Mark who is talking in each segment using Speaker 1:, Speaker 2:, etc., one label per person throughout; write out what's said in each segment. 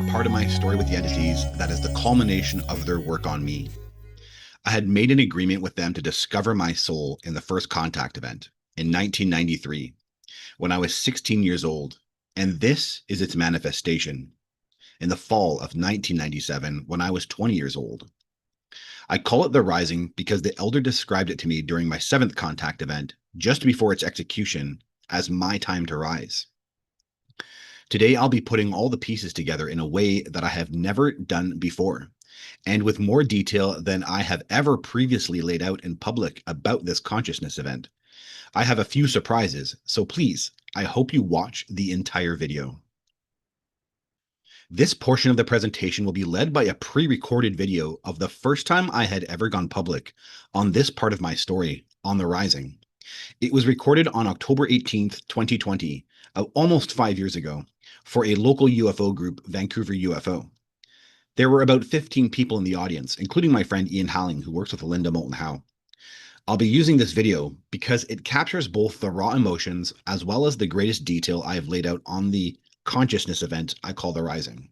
Speaker 1: part of my story with the entities that is the culmination of their work on me. I had made an agreement with them to discover my soul in the first contact event in 1993 when I was 16 years old, and this is its manifestation in the fall of 1997 when I was 20 years old. I call it the Rising because the elder described it to me during my seventh contact event, just before its execution, as my time to rise. Today, I'll be putting all the pieces together in a way that I have never done before, and with more detail than I have ever previously laid out in public about this consciousness event. I have a few surprises, so please, I hope you watch the entire video. This portion of the presentation will be led by a pre-recorded video of the first time I had ever gone public on this part of my story, on the Rising. It was recorded on October 18th, 2020, almost 5 years ago, for a local UFO group, Vancouver UFO. There were about 15 people in the audience, including my friend Ian Halling, who works with Linda Moulton Howe. I'll be using this video because it captures both the raw emotions as well as the greatest detail I have laid out on the consciousness event I call the Rising.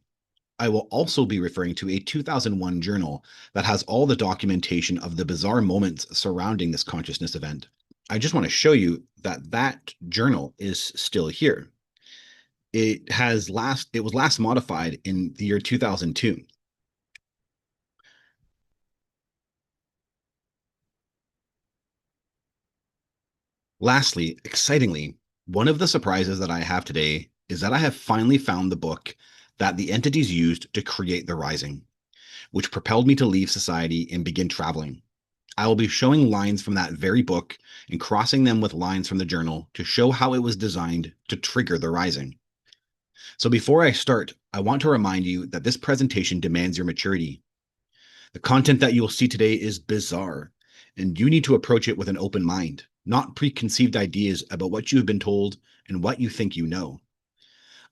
Speaker 1: I will also be referring to a 2001 journal that has all the documentation of the bizarre moments surrounding this consciousness event. I just want to show you that that journal is still here. It was last modified in the year 2002. Lastly, excitingly, one of the surprises that I have today is that I have finally found the book that the entities used to create the Rising, which propelled me to leave society and begin traveling. I will be showing lines from that very book and crossing them with lines from the journal to show how it was designed to trigger the Rising. So before I start, I want to remind you that this presentation demands your maturity. The content that you will see today is bizarre, and you need to approach it with an open mind, not preconceived ideas about what you have been told and what you think you know.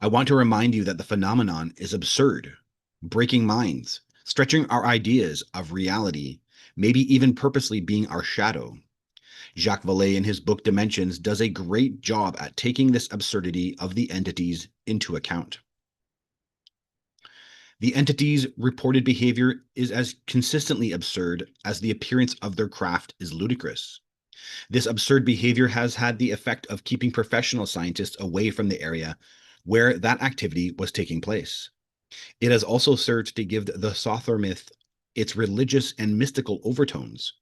Speaker 1: I want to remind you that the phenomenon is absurd, breaking minds, stretching our ideas of reality, maybe even purposely being our shadow. Jacques Vallée, in his book Dimensions, does a great job at taking this absurdity of the entities into account. The entities' reported behavior is as consistently absurd as the appearance of their craft is ludicrous. This absurd behavior has had the effect of keeping professional scientists away from the area where that activity was taking place. It has also served to give the Sothor myth its religious and mystical overtones.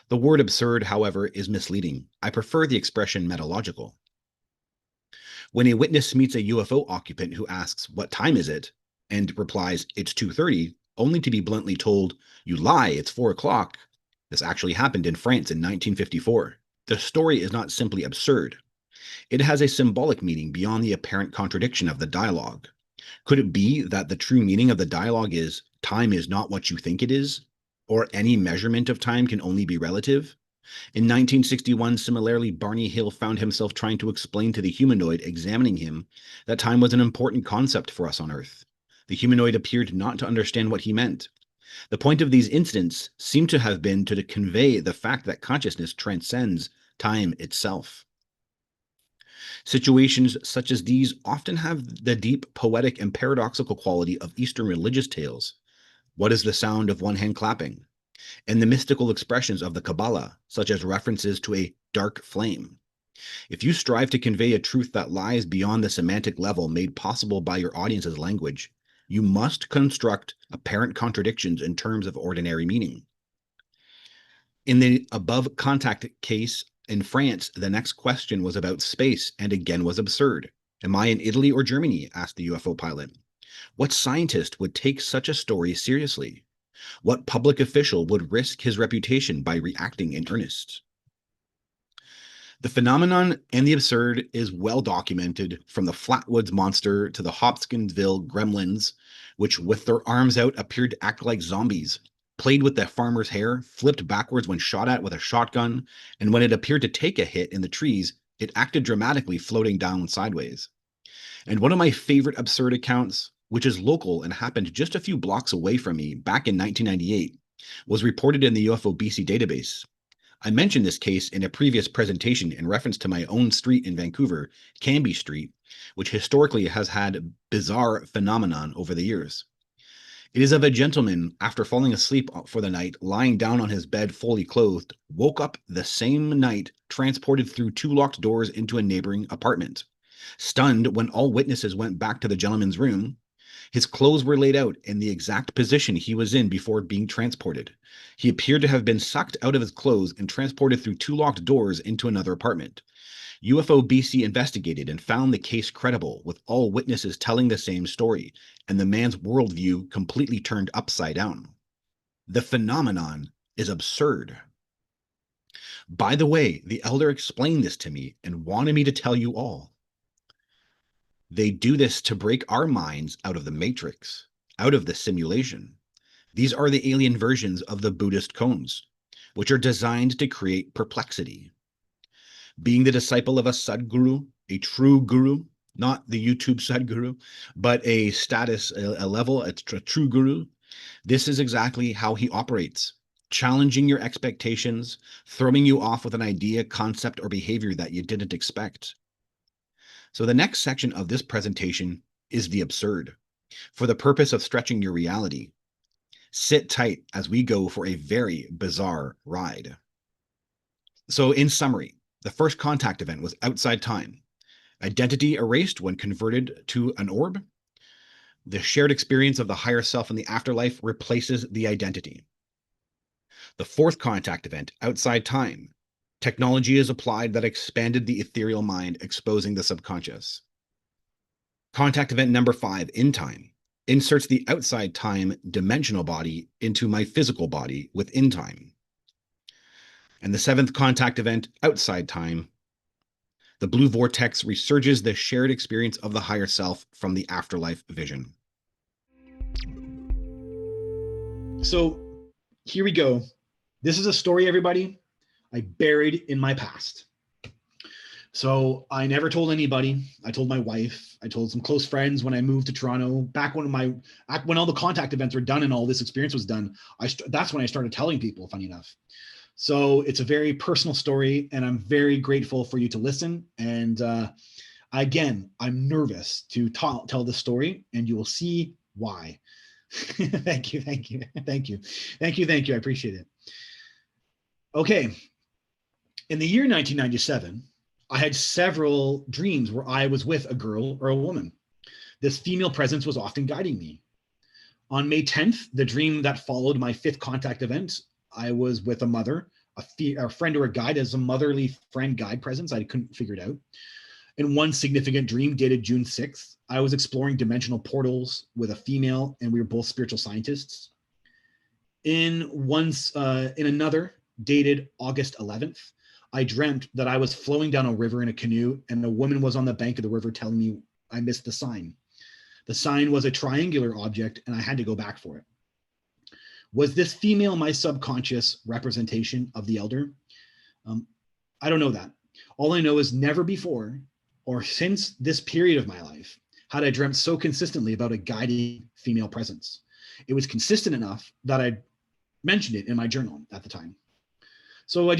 Speaker 1: The word absurd, however, is misleading. I prefer the expression metalogical. When a witness meets a UFO occupant who asks, "What time is it?" and replies, "It's 2:30, only to be bluntly told, "You lie, it's 4 o'clock." This actually happened in France in 1954. The story is not simply absurd. It has a symbolic meaning beyond the apparent contradiction of the dialogue. Could it be that the true meaning of the dialogue is time is not what you think it is? Or any measurement of time can only be relative? In 1961, similarly, Barney Hill found himself trying to explain to the humanoid examining him that time was an important concept for us on Earth. The humanoid appeared not to understand what he meant. The point of these incidents seemed to have been to convey the fact that consciousness transcends time itself. Situations such as these often have the deep poetic and paradoxical quality of Eastern religious tales. What is the sound of one hand clapping? And the mystical expressions of the Kabbalah, such as references to a dark flame. If you strive to convey a truth that lies beyond the semantic level made possible by your audience's language, you must construct apparent contradictions in terms of ordinary meaning. In the above contact case in France, the next question was about space and again was absurd. "Am I in Italy or Germany?" asked the UFO pilot. What scientist would take such a story seriously? What public official would risk his reputation by reacting in earnest? The phenomenon and the absurd is well documented, from the Flatwoods Monster to the Hopkinsville Gremlins, which with their arms out appeared to act like zombies, played with the farmer's hair, flipped backwards when shot at with a shotgun, and when it appeared to take a hit in the trees, it acted dramatically floating down sideways. And one of my favorite absurd accounts, which is local and happened just a few blocks away from me back in 1998, was reported in the UFO BC database. I mentioned this case in a previous presentation in reference to my own street in Vancouver, Canby Street, which historically has had bizarre phenomenon over the years. It is of a gentleman, after falling asleep for the night, lying down on his bed fully clothed, woke up the same night, transported through two locked doors into a neighboring apartment. Stunned when all witnesses went back to the gentleman's room, his clothes were laid out in the exact position he was in before being transported. He appeared to have been sucked out of his clothes and transported through two locked doors into another apartment. UFO BC investigated and found the case credible, with all witnesses telling the same story, and the man's worldview completely turned upside down. The phenomenon is absurd. By the way, the elder explained this to me and wanted me to tell you all. They do this to break our minds out of the matrix, out of the simulation. These are the alien versions of the Buddhist koans, which are designed to create perplexity. Being the disciple of a Sadguru, a true guru, not the YouTube Sadguru, but a status, a level, a true guru, this is exactly how he operates, challenging your expectations, throwing you off with an idea, concept, or behavior that you didn't expect. So the next section of this presentation is the absurd, for the purpose of stretching your reality. Sit tight as we go for a very bizarre ride. So in summary, the first contact event was outside time. Identity erased when converted to an orb. The shared experience of the higher self in the afterlife replaces the identity. The fourth contact event, outside time. Technology is applied that expanded the ethereal mind, exposing the subconscious. Contact event number 5, in time, inserts the outside time dimensional body into my physical body within time. And the 7th contact event, outside time, the blue vortex resurges the shared experience of the higher self from the afterlife vision. So here we go. This is a story, everybody, I buried in my past. So I never told anybody. I told my wife. I told some close friends when I moved to Toronto. Back when all the contact events were done and all this experience was done, that's when I started telling people, funny enough. So it's a very personal story, and I'm very grateful for you to listen. And again, I'm nervous to tell this story, and you will see why. Thank you. I appreciate it. Okay. In the year 1997, I had several dreams where I was with a girl or a woman. This female presence was often guiding me. On May 10th, the dream that followed my 5th contact event, I was with a mother, a friend or a guide, as a motherly friend guide presence. I couldn't figure it out. In one significant dream dated June 6th, I was exploring dimensional portals with a female, and we were both spiritual scientists. In another dated August 11th, I dreamt that I was flowing down a river in a canoe, and a woman was on the bank of the river telling me I missed the sign. The sign was a triangular object, and I had to go back for it. Was this female my subconscious representation of the elder? I don't know that. All I know is never before or since this period of my life had I dreamt so consistently about a guiding female presence. It was consistent enough that I mentioned it in my journal at the time. So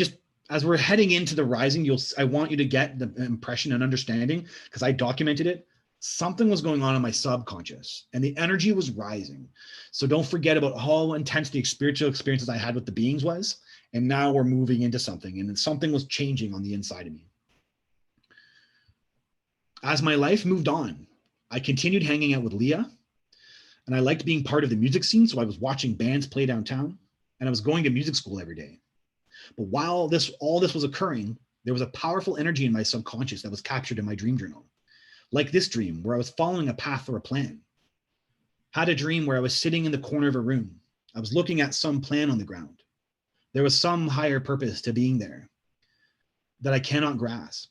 Speaker 1: as we're heading into the rising, I want you to get the impression and understanding, because I documented it. Something was going on in my subconscious and the energy was rising. So don't forget about how intense the spiritual experiences I had with the beings was. And now we're moving into something, and something was changing on the inside of me. As my life moved on, I continued hanging out with Leah, and I liked being part of the music scene. So I was watching bands play downtown, and I was going to music school every day. But while all this was occurring, there was a powerful energy in my subconscious that was captured in my dream journal. Like this dream where I was following a path or a plan. Had a dream where I was sitting in the corner of a room. I was looking at some plan on the ground. There was some higher purpose to being there that I cannot grasp.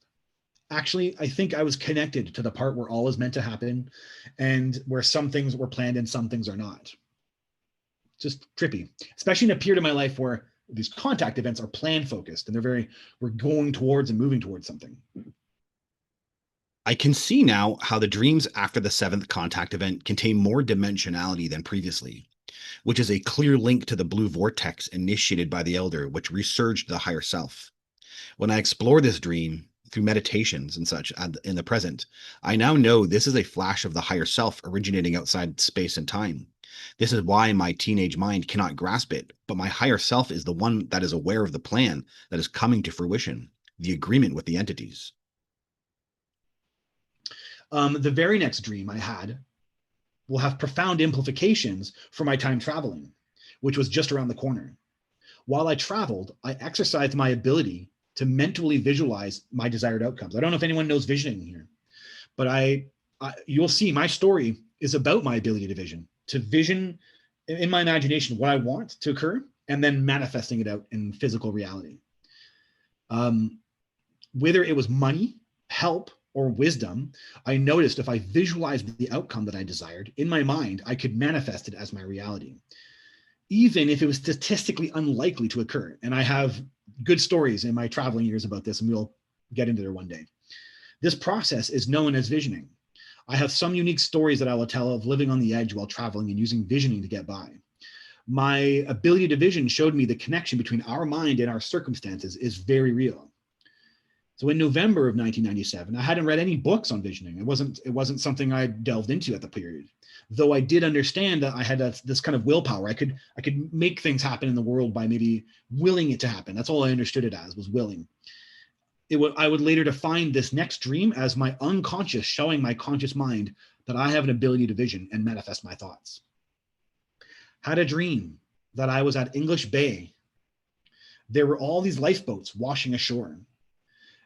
Speaker 1: Actually, I think I was connected to the part where all is meant to happen and where some things were planned and some things are not. Just trippy, especially in a period of my life where these contact events are plan focused and we're going towards and moving towards something. I can see now how the dreams after the 7th contact event contain more dimensionality than previously, which is a clear link to the blue vortex initiated by the elder, which resurged the higher self. When I explore this dream through meditations and such in the present, I now know this is a flash of the higher self originating outside space and time. This is why my teenage mind cannot grasp it, but my higher self is the one that is aware of the plan that is coming to fruition, the agreement with the entities.
Speaker 2: The very next dream I had will have profound implications for my time traveling, which was just around the corner. While I traveled, I exercised my ability to mentally visualize my desired outcomes. I don't know if anyone knows visioning here, but you'll see my story is about my ability to vision in my imagination what I want to occur and then manifesting it out in physical reality. Whether it was money, help, or wisdom, I noticed if I visualized the outcome that I desired in my mind, I could manifest it as my reality, even if it was statistically unlikely to occur. And I have good stories in my traveling years about this, and we'll get into there one day. This process is known as visioning. I have some unique stories that I will tell of living on the edge while traveling and using visioning to get by. My ability to vision showed me the connection between our mind and our circumstances is very real. So in November of 1997, I hadn't read any books on visioning. It wasn't something I delved into at the period, though I did understand that I had this kind of willpower. I could make things happen in the world by maybe willing it to happen. That's all I understood it as, was willing. I would later define this next dream as my unconscious showing my conscious mind that I have an ability to vision and manifest my thoughts. Had a dream that I was at English Bay. There were all these lifeboats washing ashore.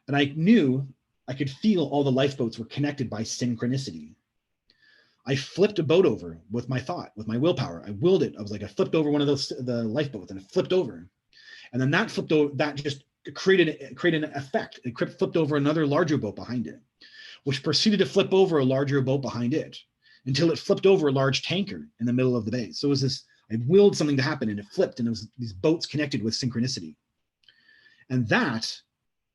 Speaker 2: And I knew I could feel all the lifeboats were connected by synchronicity. I flipped a boat over with my thought, with my willpower. I willed it. I flipped over one of the lifeboats and it flipped over. And then that flipped over, that just created an effect. It flipped over another larger boat behind it, which proceeded to flip over a larger boat behind it until it flipped over a large tanker in the middle of the bay. So it was this, I willed something to happen and it flipped, and it was these boats connected with synchronicity. And that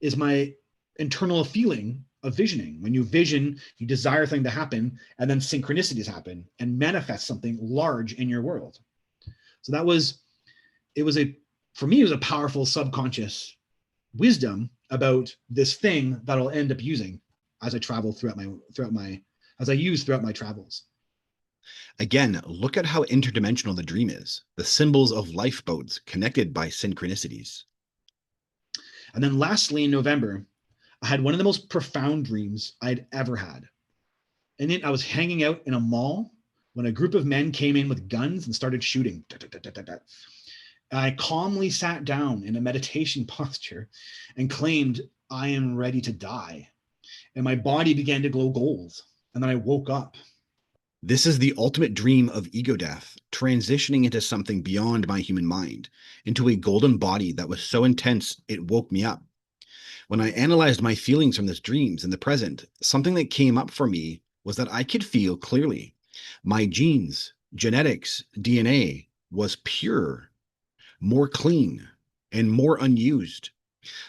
Speaker 2: is my internal feeling of visioning. When you vision, you desire something to happen, and then synchronicities happen and manifest something large in your world. So for me, it was a powerful subconscious wisdom about this thing that I'll end up using as I travel throughout my travels.
Speaker 1: Again, look at how interdimensional the dream is. The symbols of lifeboats connected by synchronicities.
Speaker 2: And then lastly, in November, I had one of the most profound dreams I'd ever had. In it, I was hanging out in a mall when a group of men came in with guns and started shooting. I calmly sat down in a meditation posture and claimed, I am ready to die. And my body began to glow gold. And then I woke up.
Speaker 1: This is the ultimate dream of ego death, transitioning into something beyond my human mind, into a golden body that was so intense it woke me up. When I analyzed my feelings from this dreams in the present, something that came up for me was that I could feel clearly. My genes, genetics, DNA was pure, more clean, and more unused.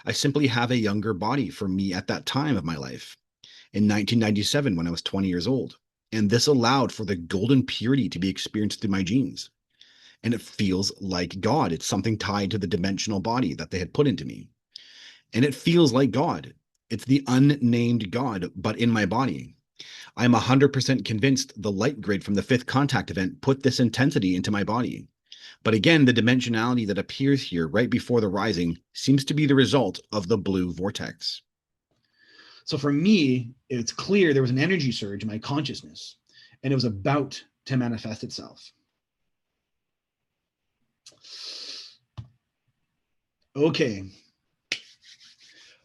Speaker 1: I simply have a younger body for me at that time of my life, in 1997 when I was 20 years old. And this allowed for the golden purity to be experienced through my genes. And it feels like God. It's something tied to the dimensional body that they had put into me. And it feels like God. It's the unnamed God, but in my body. I'm 100% convinced the light grid from the fifth contact event put this intensity into my body. But again, the dimensionality that appears here right before the rising seems to be the result of the blue vortex.
Speaker 2: So for me, it's clear there was an energy surge in my consciousness, and it was about to manifest itself. Okay.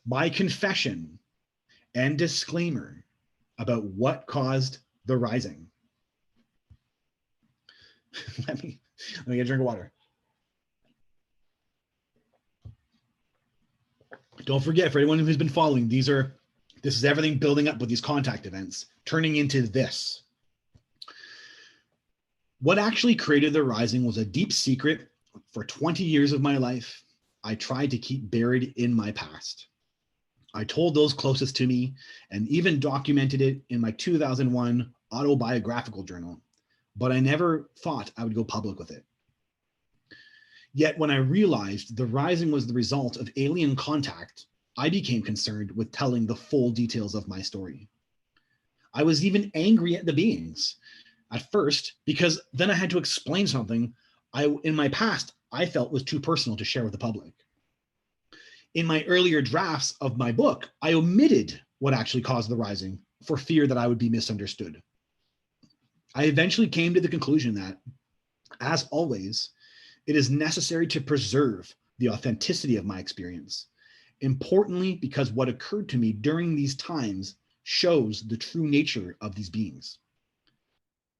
Speaker 2: My confession and disclaimer about what caused the rising. Let me get a drink of water. Don't forget, for anyone who's been following, this is everything building up with these contact events, turning into this. What actually created the rising was a deep secret for 20 years of my life I tried to keep buried in my past. I told those closest to me and even documented it in my 2001 autobiographical journal, but I never thought I would go public with it. Yet when I realized the rising was the result of alien contact, I became concerned with telling the full details of my story. I was even angry at the beings. At first, because then I had to explain something in my past, I felt was too personal to share with the public. In my earlier drafts of my book, I omitted what actually caused the rising for fear that I would be misunderstood. I eventually came to the conclusion that, as always, it is necessary to preserve the authenticity of my experience. Importantly, because what occurred to me during these times shows the true nature of these beings.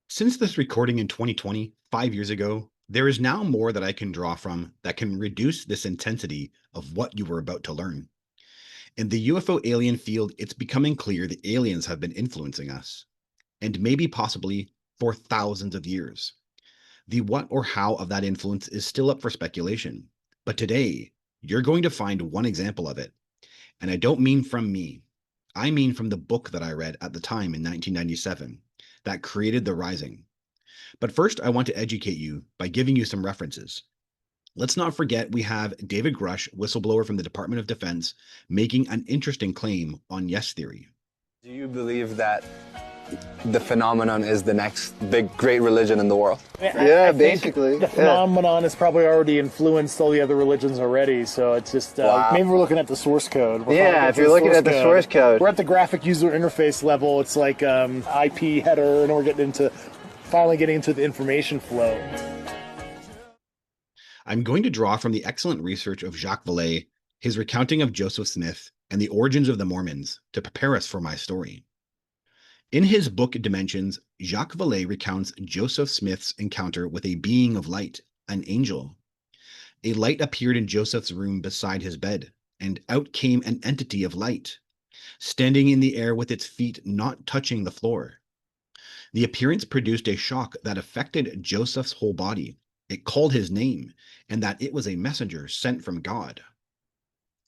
Speaker 1: Since this recording in 2020, 5 years ago, there is now more that I can draw from that can reduce this intensity of what you were about to learn. In the UFO alien field, it's becoming clear that aliens have been influencing us, and maybe possibly for thousands of years. The what or how of that influence is still up for speculation, but today, you're going to find one example of it. And I don't mean from me. I mean from the book that I read at the time in 1997 that created The Rising. But first, I want to educate you by giving you some references. Let's not forget we have David Grush, whistleblower from the Department of Defense, making an interesting claim on yes theory.
Speaker 3: Do you believe that the phenomenon is the next big great religion in the world?
Speaker 4: I basically. The phenomenon
Speaker 3: yeah.
Speaker 4: has probably already influenced all the other religions already, so it's just
Speaker 3: wow.
Speaker 4: Maybe we're looking at the source code.
Speaker 3: Yeah, if you're looking at the source code.
Speaker 4: We're at the graphic user interface level. It's like IP header, and we're finally getting into the information flow.
Speaker 1: I'm going to draw from the excellent research of Jacques Vallée, his recounting of Joseph Smith, and the origins of the Mormons to prepare us for my story. In his book Dimensions, Jacques Vallée recounts Joseph Smith's encounter with a being of light, an angel. A light appeared in Joseph's room beside his bed, and out came an entity of light, standing in the air with its feet not touching the floor. The appearance produced a shock that affected Joseph's whole body. It called his name, and that it was a messenger sent from God.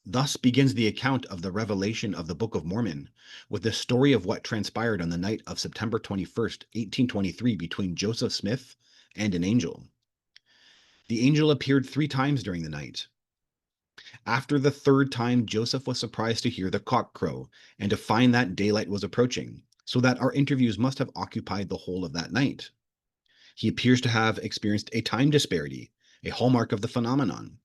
Speaker 1: Thus begins the account of the revelation of the Book of Mormon, with the story of what transpired on the night of September 21st, 1823, between Joseph Smith and an angel. The angel appeared 3 times during the night. After the 3rd time, Joseph was surprised to hear the cock crow and to find that daylight was approaching, so that our interviews must have occupied the whole of that night. He appears to have experienced a time disparity, a hallmark of the phenomenon.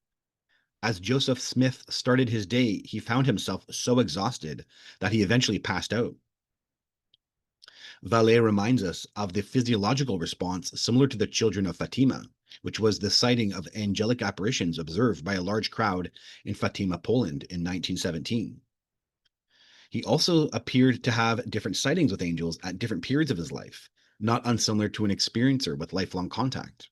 Speaker 1: As Joseph Smith started his day, he found himself so exhausted that he eventually passed out. Vallée reminds us of the physiological response similar to the children of Fatima, which was the sighting of angelic apparitions observed by a large crowd in Fatima, Poland in 1917. He also appeared to have different sightings with angels at different periods of his life, not unsimilar to an experiencer with lifelong contact.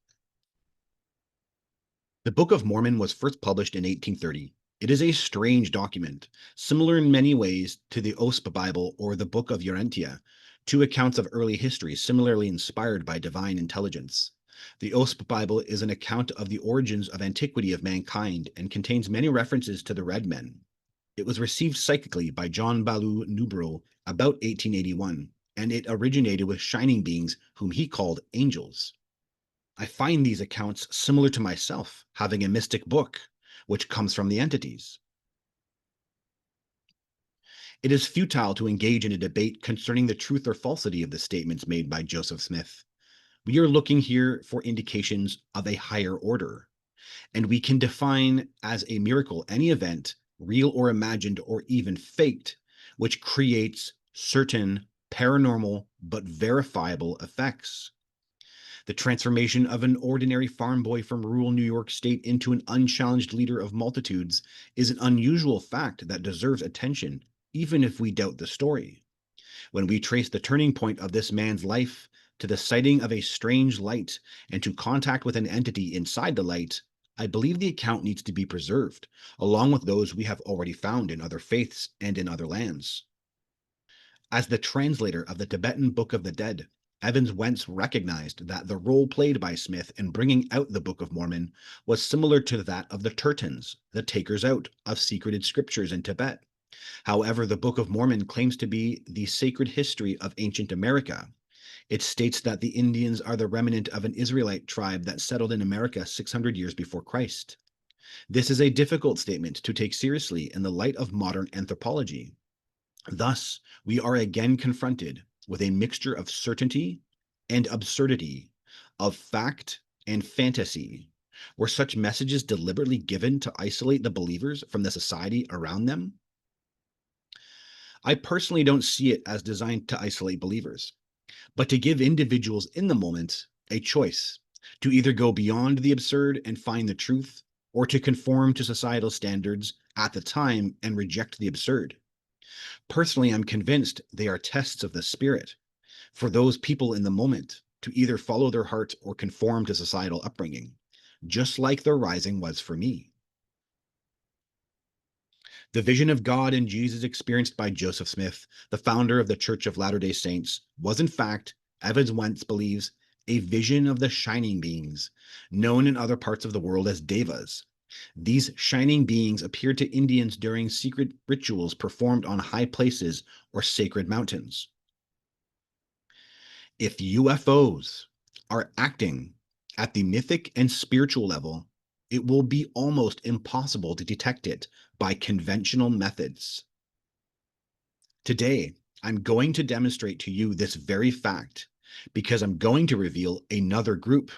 Speaker 1: The Book of Mormon was first published in 1830. It is a strange document, similar in many ways to the OSP Bible or the Book of Urantia, 2 accounts of early history similarly inspired by divine intelligence. The OSP Bible is an account of the origins of antiquity of mankind and contains many references to the Red Men. It was received psychically by John Ballou Nubro about 1881, and it originated with shining beings whom he called angels. I find these accounts similar to myself, having a mystic book, which comes from the entities. It is futile to engage in a debate concerning the truth or falsity of the statements made by Joseph Smith. We are looking here for indications of a higher order, and we can define as a miracle any event, real or imagined or even faked, which creates certain paranormal but verifiable effects. The transformation of an ordinary farm boy from rural New York State into an unchallenged leader of multitudes is an unusual fact that deserves attention, even if we doubt the story. When we trace the turning point of this man's life to the sighting of a strange light and to contact with an entity inside the light, I believe the account needs to be preserved, along with those we have already found in other faiths and in other lands. As the translator of the Tibetan Book of the Dead, Evans Wentz recognized that the role played by Smith in bringing out the Book of Mormon was similar to that of the Turtans, the takers out of secreted scriptures in Tibet. However, the Book of Mormon claims to be the sacred history of ancient America. It states that the Indians are the remnant of an Israelite tribe that settled in America 600 years before Christ. This is a difficult statement to take seriously in the light of modern anthropology. Thus, we are again confronted with a mixture of certainty and absurdity, of fact and fantasy? Were such messages deliberately given to isolate the believers from the society around them? I personally don't see it as designed to isolate believers, but to give individuals in the moment a choice to either go beyond the absurd and find the truth, or to conform to societal standards at the time and reject the absurd. Personally, I'm convinced they are tests of the spirit for those people in the moment to either follow their heart or conform to societal upbringing, just like their rising was for me. The vision of God and Jesus experienced by Joseph Smith, the founder of the Church of Latter-day Saints, was in fact, Evans Wentz believes, a vision of the shining beings, known in other parts of the world as devas. These shining beings appeared to Indians during secret rituals performed on high places or sacred mountains. If UFOs are acting at the mythic and spiritual level, it will be almost impossible to detect it by conventional methods. Today, I'm going to demonstrate to you this very fact because I'm going to reveal another group.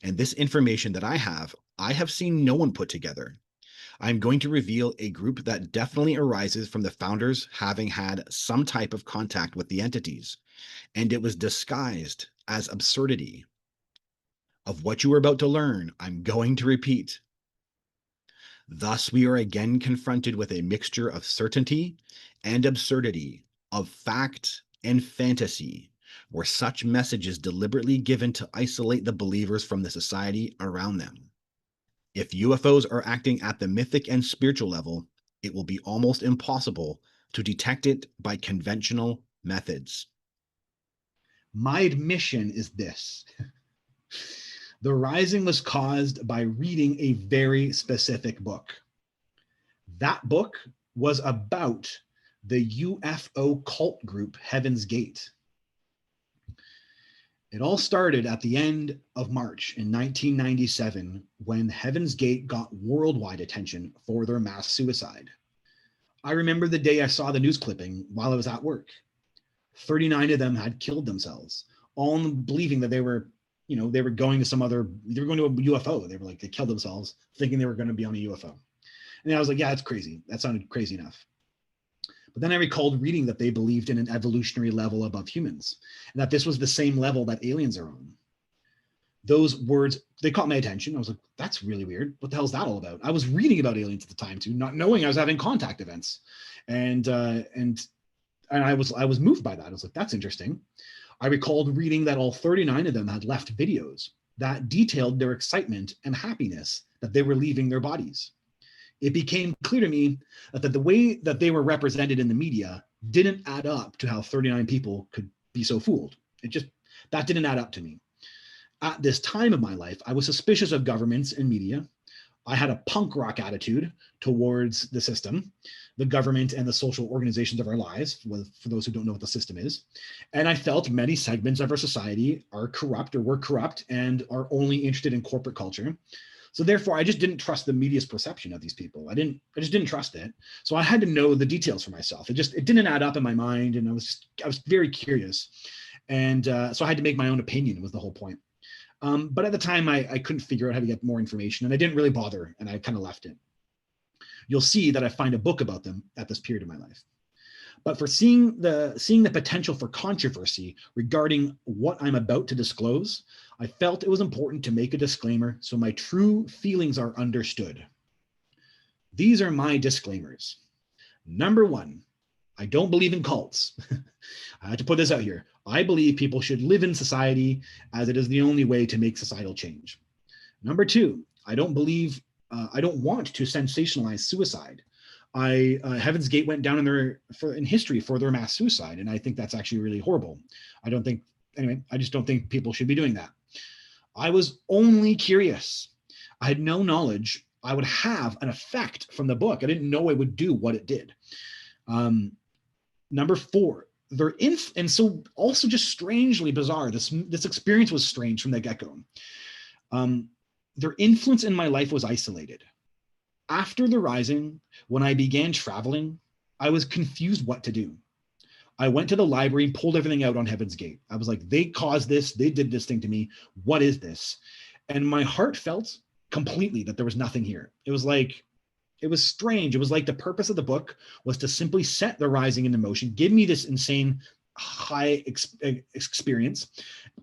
Speaker 1: And this information that I have seen no one put together. I'm going to reveal a group that definitely arises from the founders having had some type of contact with the entities, and it was disguised as absurdity. Of what you are about to learn, I'm going to repeat. Thus, we are again confronted with a mixture of certainty and absurdity, of fact and fantasy, were such messages deliberately given to isolate the believers from the society around them. If UFOs are acting at the mythic and spiritual level, it will be almost impossible to detect it by conventional methods.
Speaker 2: My admission is this. The rising was caused by reading a very specific book. That book was about the UFO cult group Heaven's Gate. It all started at the end of March in 1997 when Heaven's Gate got worldwide attention for their mass suicide. I remember the day I saw the news clipping while I was at work. 39 of them had killed themselves, all believing that they were going to a UFO. They killed themselves thinking they were going to be on a UFO. And I was like, yeah, that's crazy. That sounded crazy enough. But then I recalled reading that they believed in an evolutionary level above humans, and that this was the same level that aliens are on. Those words, they caught my attention. I was like, that's really weird. What the hell is that all about? I was reading about aliens at the time too, not knowing I was having contact events. And I was moved by that. I was like, that's interesting. I recalled reading that all 39 of them had left videos that detailed their excitement and happiness that they were leaving their bodies. It became clear to me that the way that they were represented in the media didn't add up to how 39 people could be so fooled. That didn't add up to me. At this time of my life, I was suspicious of governments and media. I had a punk rock attitude towards the system, the government, and the social organizations of our lives, for those who don't know what the system is. And I felt many segments of our society are corrupt or were corrupt and are only interested in corporate culture. So therefore, I just didn't trust the media's perception of these people. I just didn't trust it. So I had to know the details for myself. It didn't add up in my mind, and I was very curious, and so I had to make my own opinion. Was the whole point. But at the time, I couldn't figure out how to get more information, and I didn't really bother, and I kind of left it. You'll see that I find a book about them at this period of my life. But for seeing the potential for controversy regarding what I'm about to disclose, I felt it was important to make a disclaimer so my true feelings are understood. These are my disclaimers. Number one, I don't believe in cults. I had to put this out here. I believe people should live in society as it is the only way to make societal change. Number two, I don't want to sensationalize suicide. Heaven's Gate went down in history for their mass suicide, and I think that's actually really horrible. I just don't think people should be doing that. I was only curious. I had no knowledge I would have an effect from the book. I didn't know it would do what it did. Number four, and so also just strangely bizarre. This experience was strange from the get-go. Their influence in my life was isolated. After the rising, when I began traveling, I was confused what to do. I went to the library and pulled everything out on Heaven's Gate. I was like, they caused this. They did this thing to me. What is this? And my heart felt completely that there was nothing here. It was like, it was strange. It was like the purpose of the book was to simply set the rising into motion, give me this insane high experience,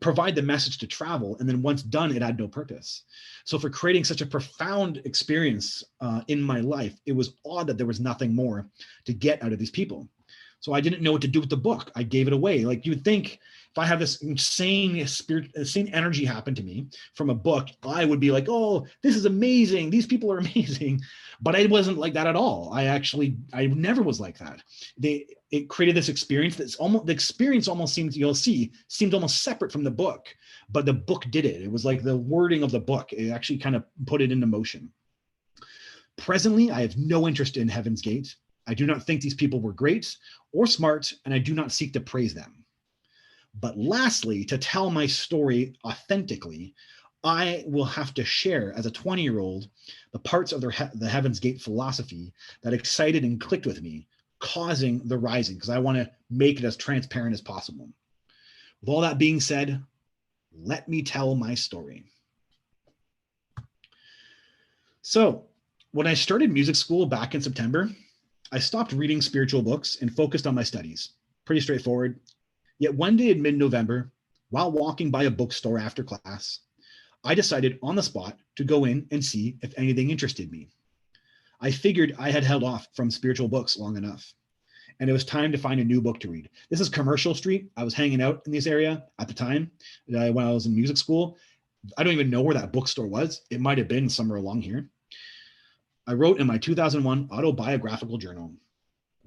Speaker 2: provide the message to travel, and then once done, it had no purpose. So for creating such a profound experience in my life, it was odd that there was nothing more to get out of these people. So I didn't know what to do with the book. I gave it away. Like you would think, if I have this insane energy happen to me from a book, I would be like, oh, this is amazing. These people are amazing. But I wasn't like that at all. I never was like that. It created this experience that's almost, the experience almost seemed, seemed almost separate from the book, but the book did it. It was like the wording of the book. It actually kind of put it into motion. Presently, I have no interest in Heaven's Gate. I do not think these people were great or smart, and I do not seek to praise them. But lastly, to tell my story authentically, I will have to share as a 20-year-old the parts of the Heaven's Gate philosophy that excited and clicked with me, causing the rising, because I want to make it as transparent as possible. With all that being said, let me tell my story. So when I started music school back in September, I stopped reading spiritual books and focused on my studies. Pretty straightforward. Yet one day in mid-November, while walking by a bookstore after class, I decided on the spot to go in and see if anything interested me. I figured I had held off from spiritual books long enough, and it was time to find a new book to read. This is Commercial Street. I was hanging out in this area at the time when I was in music school. I don't even know where that bookstore was. It might have been somewhere along here. I wrote in my 2001 autobiographical journal.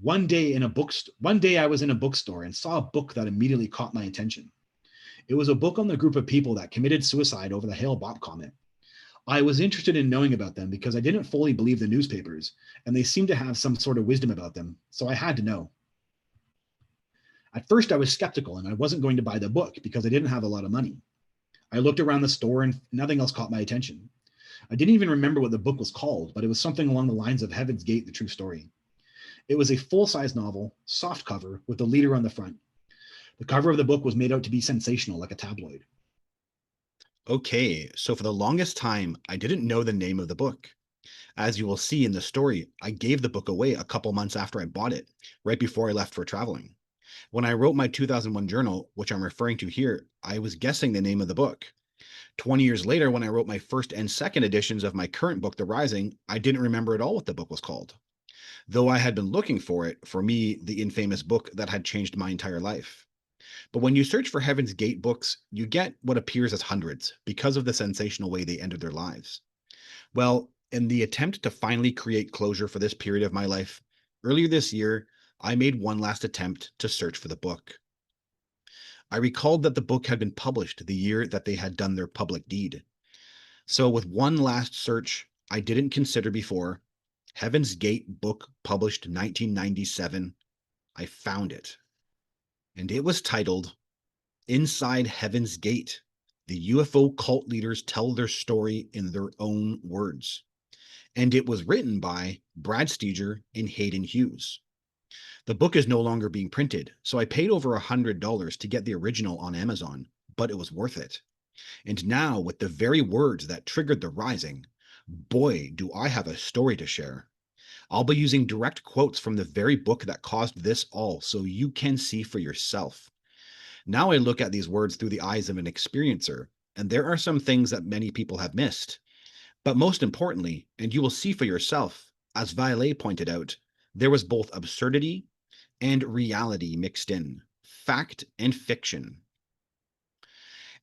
Speaker 2: One day I was in a bookstore and saw a book that immediately caught my attention. It was a book on the group of people that committed suicide over the Hale-Bopp comet. I was interested in knowing about them because I didn't fully believe the newspapers, and they seemed to have some sort of wisdom about them, so I had to know. At first, I was skeptical, and I wasn't going to buy the book because I didn't have a lot of money. I looked around the store, and nothing else caught my attention. I didn't even remember what the book was called, but it was something along the lines of Heaven's Gate, the True Story. It was a full-size novel, soft cover, with the leader on the front. The cover of the book was made out to be sensational, like a tabloid.
Speaker 1: Okay, so for the longest time, I didn't know the name of the book. As you will see in the story, I gave the book away a couple months after I bought it, right before I left for traveling. When I wrote my 2001 journal, which I'm referring to here, I was guessing the name of the book. 20 years later, when I wrote my first and second editions of my current book, The Rising, I didn't remember at all what the book was called. Though I had been looking for it, for me, the infamous book that had changed my entire life. But when you search for Heaven's Gate books, you get what appears as hundreds because of the sensational way they ended their lives. Well, in the attempt to finally create closure for this period of my life, earlier this year, I made one last attempt to search for the book. I recalled that the book had been published the year that they had done their public deed. So with one last search I didn't consider before, Heaven's Gate book published 1997, I found it. And it was titled Inside Heaven's Gate, the UFO cult leaders tell their story in their own words. And it was written by Brad Steger and Hayden Hughes. The book is no longer being printed, so I paid over $100 to get the original on Amazon, but it was worth it. And now, with the very words that triggered the rising, boy, do I have a story to share. I'll be using direct quotes from the very book that caused this all, so you can see for yourself. Now I look at these words through the eyes of an experiencer, and there are some things that many people have missed. But most importantly, and you will see for yourself, as Violet pointed out, there was both absurdity and reality mixed in, fact and fiction.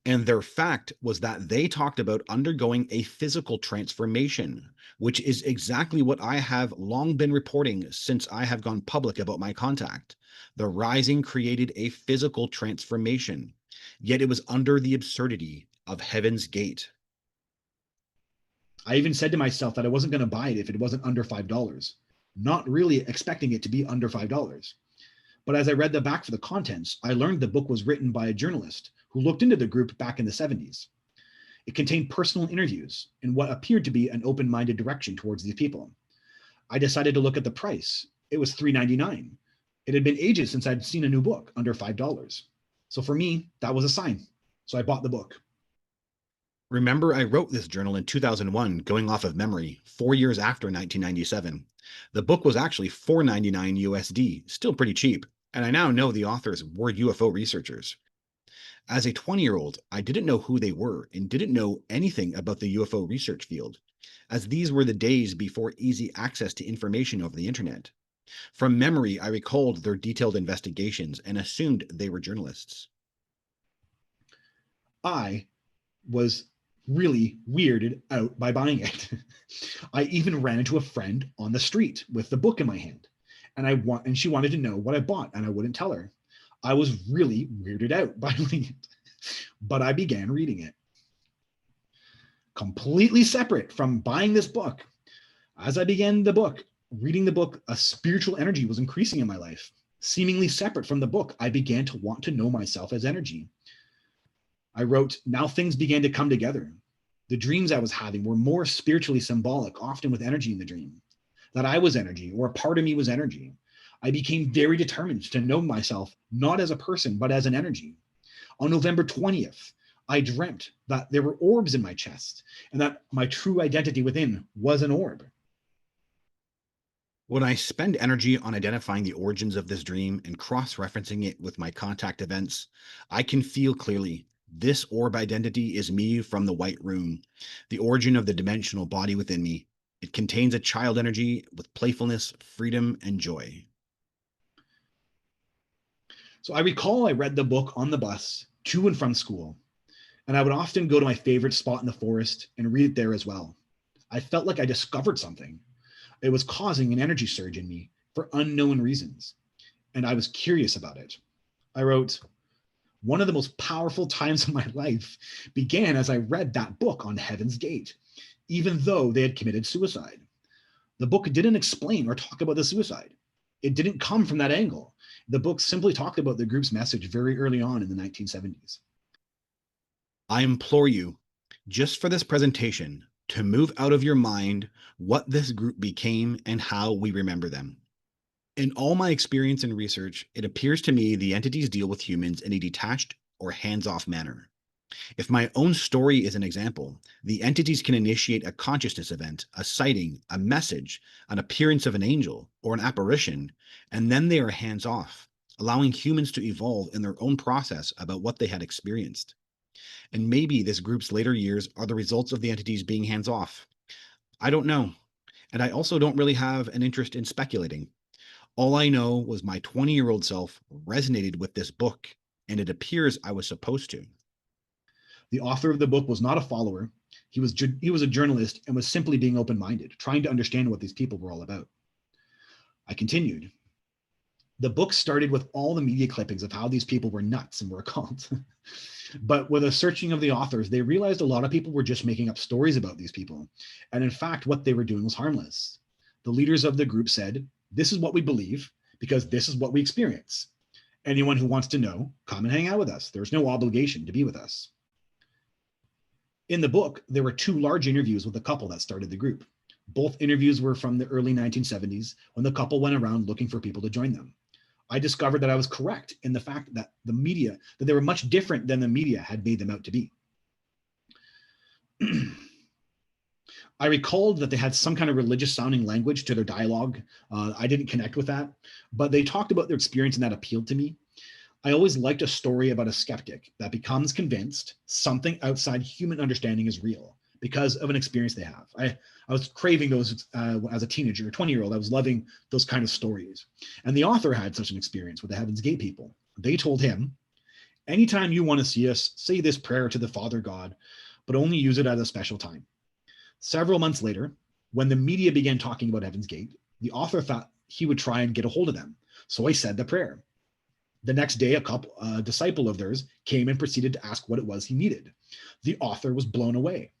Speaker 1: And their fact was that they talked about undergoing a physical transformation, which is exactly what I have long been reporting since I have gone public about my contact. The rising created a physical transformation, yet it was under the absurdity of Heaven's Gate.
Speaker 2: I even said to myself that I wasn't going to buy it if it wasn't under $5, not really expecting it to be under $5. But as I read the back for the contents, I learned the book was written by a journalist who looked into the group back in the 70s. It contained personal interviews in what appeared to be an open-minded direction towards these people. I decided to look at the price. It was $3.99. It had been ages since I'd seen a new book under $5. So for me, that was a sign. So I bought the book.
Speaker 1: Remember, I wrote this journal in 2001, going off of memory, 4 years after 1997. The book was actually $4.99 USD, still pretty cheap, and I now know the authors were UFO researchers. As a 20-year-old, I didn't know who they were and didn't know anything about the UFO research field, as these were the days before easy access to information over the internet. From memory, I recalled their detailed investigations and assumed they were journalists.
Speaker 2: I was really weirded out by buying it. I even ran into a friend on the street with the book in my hand, and she wanted to know what I bought, and I wouldn't tell her. I was really weirded out by reading it, but I began reading it. Completely separate from buying this book. As I began reading the book, a spiritual energy was increasing in my life. Seemingly separate from the book, I began to want to know myself as energy. I wrote, now things began to come together. The dreams I was having were more spiritually symbolic, often with energy in the dream. That I was energy, or a part of me was energy. I became very determined to know myself, not as a person, but as an energy. On November 20th, I dreamt that there were orbs in my chest and that my true identity within was an orb.
Speaker 1: When I spend energy on identifying the origins of this dream and cross-referencing it with my contact events, I can feel clearly this orb identity is me from the White Room, the origin of the dimensional body within me. It contains a child energy with playfulness, freedom, and joy.
Speaker 2: So I recall I read the book on the bus to and from school, and I would often go to my favorite spot in the forest and read it there as well. I felt like I discovered something. It was causing an energy surge in me for unknown reasons, and I was curious about it. I wrote, one of the most powerful times of my life began as I read that book on Heaven's Gate, even though they had committed suicide. The book didn't explain or talk about the suicide. It didn't come from that angle. The book simply talked about the group's message very early on in the 1970s.
Speaker 1: I implore you, just for this presentation, to move out of your mind what this group became and how we remember them. In all my experience and research, it appears to me the entities deal with humans in a detached or hands-off manner. If my own story is an example, the entities can initiate a consciousness event, a sighting, a message, an appearance of an angel, or an apparition, and then they are hands-off, allowing humans to evolve in their own process about what they had experienced. And maybe this group's later years are the results of the entities being hands-off. I don't know, and I also don't really have an interest in speculating. All I know was my 20-year-old self resonated with this book, and it appears I was supposed to.
Speaker 2: The author of the book was not a follower. He was a journalist and was simply being open-minded, trying to understand what these people were all about. I continued. The book started with all the media clippings of how these people were nuts and were a cult. But with a searching of the authors, they realized a lot of people were just making up stories about these people. And in fact, what they were doing was harmless. The leaders of the group said, this is what we believe because this is what we experience. Anyone who wants to know, come and hang out with us. There's no obligation to be with us. In the book, there were 2 large interviews with the couple that started the group. Both interviews were from the early 1970s when the couple went around looking for people to join them. I discovered that I was correct in the fact that that they were much different than the media had made them out to be. I recalled that they had some kind of religious sounding language to their dialogue. I didn't connect with that, but they talked about their experience and that appealed to me. I always liked a story about a skeptic that becomes convinced something outside human understanding is real because of an experience they have. I was craving those as a teenager, a 20-year-old. I was loving those kind of stories. And the author had such an experience with the Heaven's Gate people. They told him, anytime you want to see us, say this prayer to the Father God, but only use it at a special time. Several months later, when the media began talking about Heaven's Gate, the author thought he would try and get a hold of them. So I said the prayer. The next day, a disciple of theirs came and proceeded to ask what it was he needed. The author was blown away.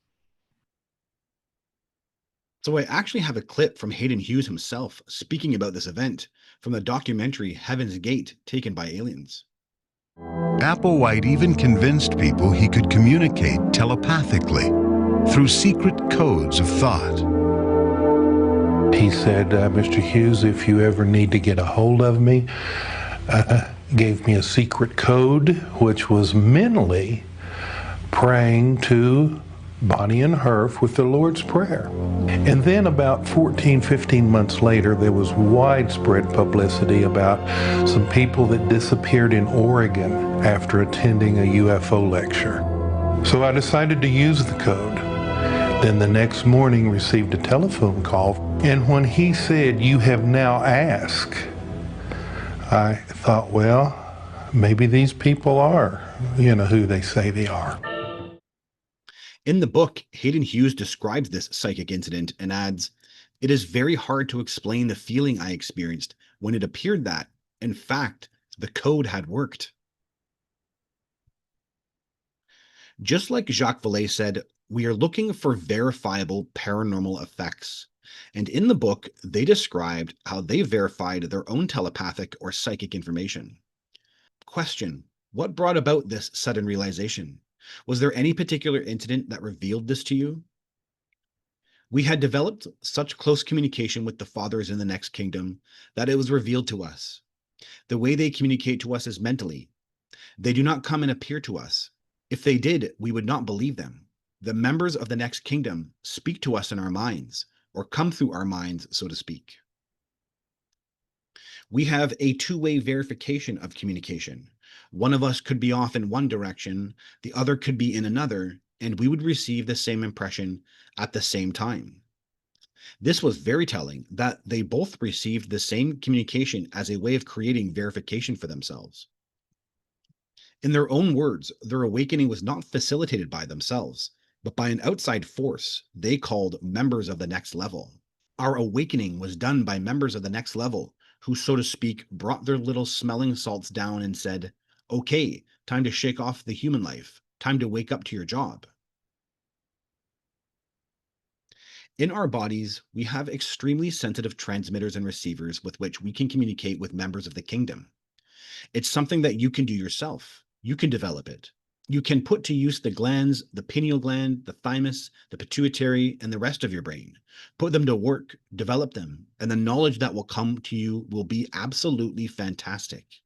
Speaker 1: So I actually have a clip from Hayden Hughes himself speaking about this event from the documentary Heaven's Gate, taken by aliens.
Speaker 5: Applewhite even convinced people he could communicate telepathically through secret codes of thought.
Speaker 6: He said, Mr. Hughes, if you ever need to get a hold of me, gave me a secret code, which was mentally praying to Bonnie and Herf with the Lord's Prayer. And then about 14, 15 months later, there was widespread publicity about some people that disappeared in Oregon after attending a UFO lecture. So I decided to use the code. Then the next morning received a telephone call, and when he said, "You have now asked," I thought, well, maybe these people are, who they say they are.
Speaker 1: In the book, Hayden Hughes describes this psychic incident and adds, "It is very hard to explain the feeling I experienced when it appeared that, in fact, the code had worked." Just like Jacques Vallée said, we are looking for verifiable paranormal effects. And in the book, they described how they verified their own telepathic or psychic information. Question: what brought about this sudden realization? Was there any particular incident that revealed this to you? We had developed such close communication with the fathers in the next kingdom that it was revealed to us. The way they communicate to us is mentally. They do not come and appear to us. If they did, we would not believe them. The members of the next kingdom speak to us in our minds, or come through our minds, so to speak. We have a two-way verification of communication. One of us could be off in one direction, the other could be in another, and we would receive the same impression at the same time. This was very telling that they both received the same communication as a way of creating verification for themselves. In their own words, their awakening was not facilitated by themselves, but by an outside force they called members of the next level. Our awakening was done by members of the next level who, so to speak, brought their little smelling salts down and said, "Okay, time to shake off the human life, time to wake up to your job." In our bodies, we have extremely sensitive transmitters and receivers with which we can communicate with members of the kingdom. It's something that you can do yourself. You can develop it. You can put to use the glands, the pineal gland, the thymus, the pituitary, and the rest of your brain. Put them to work, develop them, and the knowledge that will come to you will be absolutely fantastic.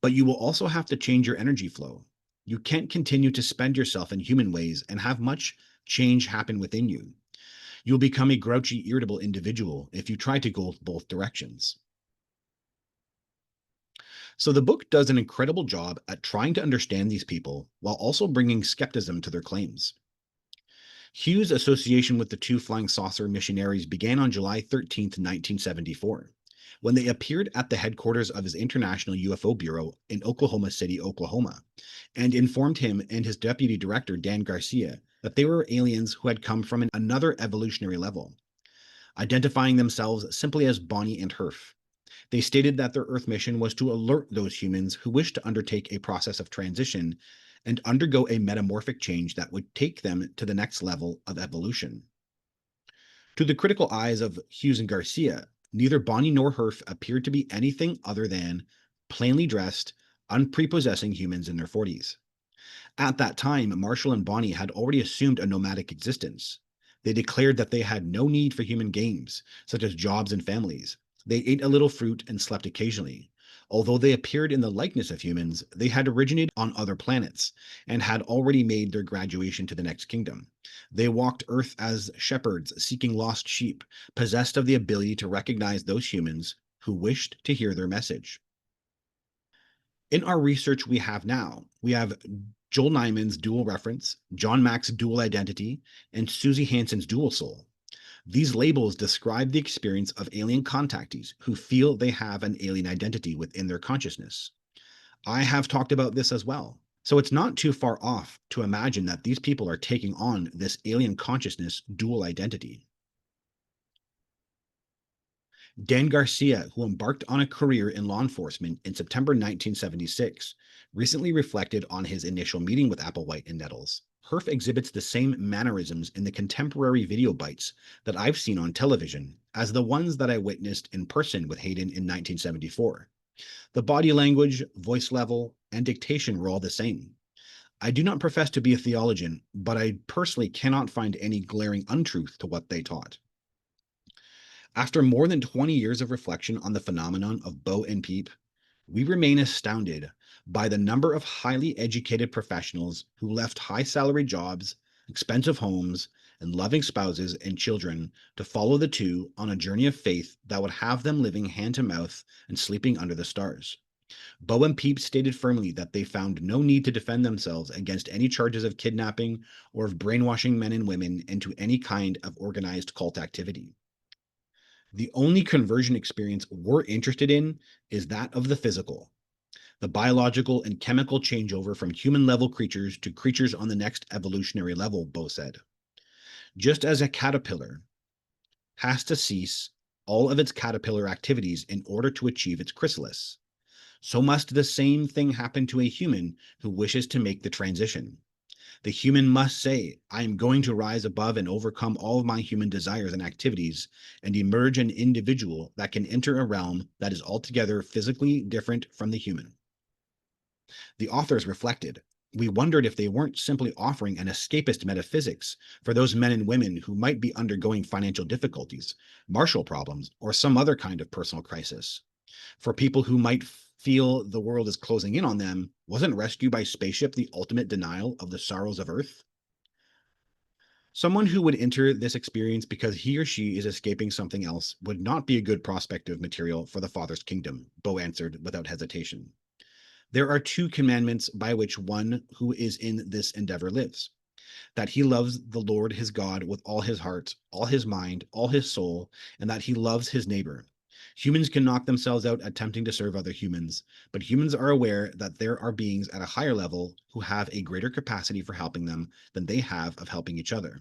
Speaker 1: But you will also have to change your energy flow. You can't continue to spend yourself in human ways and have much change happen within you. You'll become a grouchy, irritable individual if you try to go both directions. So the book does an incredible job at trying to understand these people while also bringing skepticism to their claims. Hughes' association with the two flying saucer missionaries began on July 13, 1974, when they appeared at the headquarters of his International UFO Bureau in Oklahoma City, Oklahoma, and informed him and his deputy director, Dan Garcia, that they were aliens who had come from another evolutionary level, identifying themselves simply as Bonnie and Herf. They stated that their Earth mission was to alert those humans who wished to undertake a process of transition and undergo a metamorphic change that would take them to the next level of evolution. To the critical eyes of Hughes and Garcia, neither Bonnie nor Herf appeared to be anything other than plainly dressed, unprepossessing humans in their 40s. At that time, Marshall and Bonnie had already assumed a nomadic existence. They declared that they had no need for human games, such as jobs and families. They ate a little fruit and slept occasionally. Although they appeared in the likeness of humans, they had originated on other planets and had already made their graduation to the next kingdom. They walked Earth as shepherds seeking lost sheep, possessed of the ability to recognize those humans who wished to hear their message. In our research we have now, we have Joel Nyman's dual reference, John Mack's dual identity, and Susie Hansen's dual soul. These labels describe the experience of alien contactees who feel they have an alien identity within their consciousness. I have talked about this as well, so it's not too far off to imagine that these people are taking on this alien consciousness dual identity. Dan Garcia, who embarked on a career in law enforcement in September 1976, recently reflected on his initial meeting with Applewhite and Nettles. Herf exhibits the same mannerisms in the contemporary video bites that I've seen on television as the ones that I witnessed in person with Hayden in 1974. The body language, voice level, and dictation were all the same. I do not profess to be a theologian, but I personally cannot find any glaring untruth to what they taught. After more than 20 years of reflection on the phenomenon of Bo and Peep, we remain astounded by the number of highly educated professionals who left high-salary jobs, expensive homes, and loving spouses and children to follow the two on a journey of faith that would have them living hand-to-mouth and sleeping under the stars. Bo and Peep stated firmly that they found no need to defend themselves against any charges of kidnapping or of brainwashing men and women into any kind of organized cult activity. The only conversion experience we're interested in is that of the physical, the biological and chemical changeover from human-level creatures to creatures on the next evolutionary level, Bo said. Just as a caterpillar has to cease all of its caterpillar activities in order to achieve its chrysalis, so must the same thing happen to a human who wishes to make the transition. The human must say, I am going to rise above and overcome all of my human desires and activities and emerge an individual that can enter a realm that is altogether physically different from the human. The authors reflected. We wondered if they weren't simply offering an escapist metaphysics for those men and women who might be undergoing financial difficulties, martial problems, or some other kind of personal crisis. For people who might feel the world is closing in on them, wasn't rescue by spaceship the ultimate denial of the sorrows of Earth? Someone who would enter this experience because he or she is escaping something else would not be a good prospective material for the Father's kingdom, Bo answered without hesitation. There are two commandments by which one who is in this endeavor lives: that he loves the Lord his God with all his heart, all his mind, all his soul, and that he loves his neighbor. Humans can knock themselves out attempting to serve other humans, but humans are aware that there are beings at a higher level who have a greater capacity for helping them than they have of helping each other.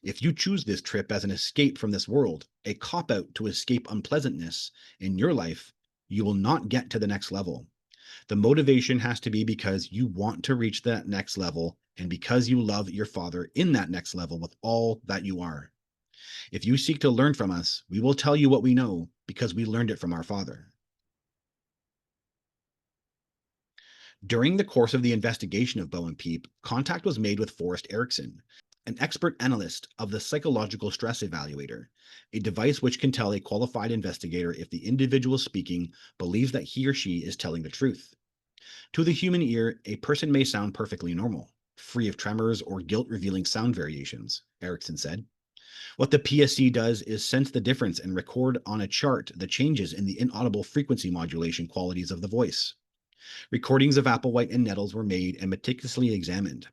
Speaker 1: If you choose this trip as an escape from this world, a cop-out to escape unpleasantness in your life, you will not get to the next level. The motivation has to be because you want to reach that next level and because you love your Father in that next level with all that you are. If you seek to learn from us, we will tell you what we know because we learned it from our Father. During the course of the investigation of Bo and Peep, contact was made with Forrest Erickson, an expert analyst of the psychological stress evaluator, a device which can tell a qualified investigator if the individual speaking believes that he or she is telling the truth. To the human ear, a person may sound perfectly normal, free of tremors or guilt-revealing sound variations, Erickson said. What the PSC does is sense the difference and record on a chart the changes in the inaudible frequency modulation qualities of the voice. Recordings of Applewhite and Nettles were made and meticulously examined.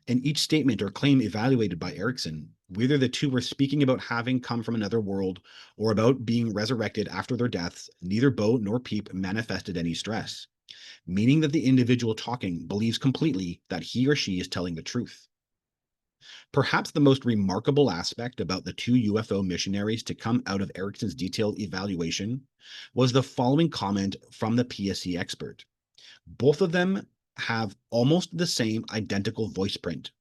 Speaker 1: In each statement or claim evaluated by Erickson, whether the two were speaking about having come from another world or about being resurrected after their deaths, neither Bo nor Peep manifested any stress, meaning that the individual talking believes completely that he or she is telling the truth. Perhaps the most remarkable aspect about the two UFO missionaries to come out of Erickson's detailed evaluation was the following comment from the PSC expert. Both of them have almost the same identical voice print.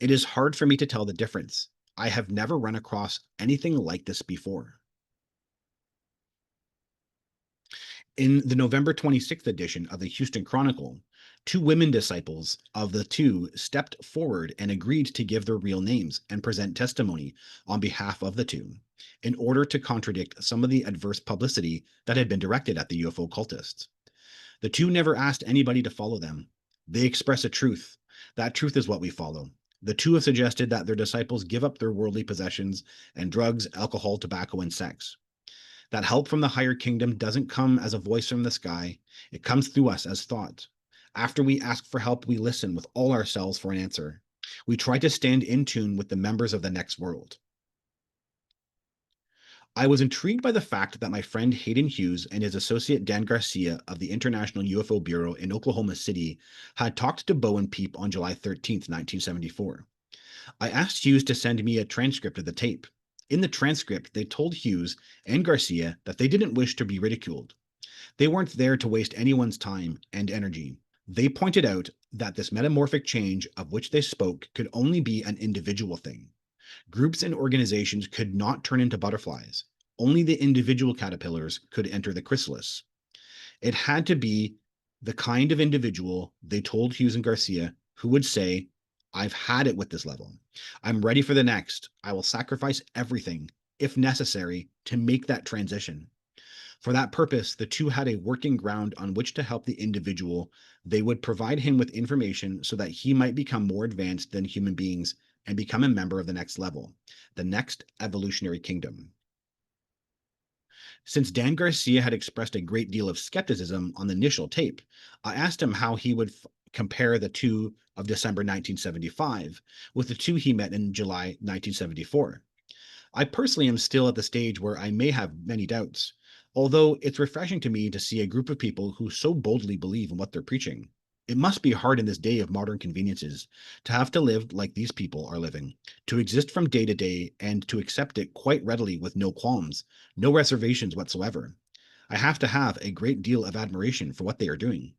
Speaker 1: It is hard for me to tell the difference. I have never run across anything like this before. In the November 26th edition of the Houston Chronicle, two women disciples of the two stepped forward and agreed to give their real names and present testimony on behalf of the two, in order to contradict some of the adverse publicity that had been directed at the UFO cultists. The two never asked anybody to follow them. They express a truth. That truth is what we follow. The two have suggested that their disciples give up their worldly possessions and drugs, alcohol, tobacco, and sex. That help from the higher kingdom doesn't come as a voice from the sky. It comes through us as thought. After we ask for help, we listen with all ourselves for an answer. We try to stand in tune with the members of the next world. I was intrigued by the fact that my friend Hayden Hughes and his associate Dan Garcia of the International UFO Bureau in Oklahoma City had talked to Bo and Peep on July 13, 1974. I asked Hughes to send me a transcript of the tape. In the transcript, they told Hughes and Garcia that they didn't wish to be ridiculed. They weren't there to waste anyone's time and energy. They pointed out that this metamorphic change of which they spoke could only be an individual thing. Groups and organizations could not turn into butterflies. Only the individual caterpillars could enter the chrysalis. It had to be the kind of individual, they told Hughes and Garcia, who would say, I've had it with this level. I'm ready for the next. I will sacrifice everything, if necessary, to make that transition. For that purpose, the two had a working ground on which to help the individual. They would provide him with information so that he might become more advanced than human beings and become a member of the next level, the next evolutionary kingdom. Since Dan Garcia had expressed a great deal of skepticism on the initial tape, I asked him how he would compare the two of December 1975 with the two he met in July 1974. I personally am still at the stage where I may have many doubts, although it's refreshing to me to see a group of people who so boldly believe in what they're preaching. It must be hard in this day of modern conveniences to have to live like these people are living, to exist from day to day and to accept it quite readily with no qualms, no reservations whatsoever. I have to have a great deal of admiration for what they are doing.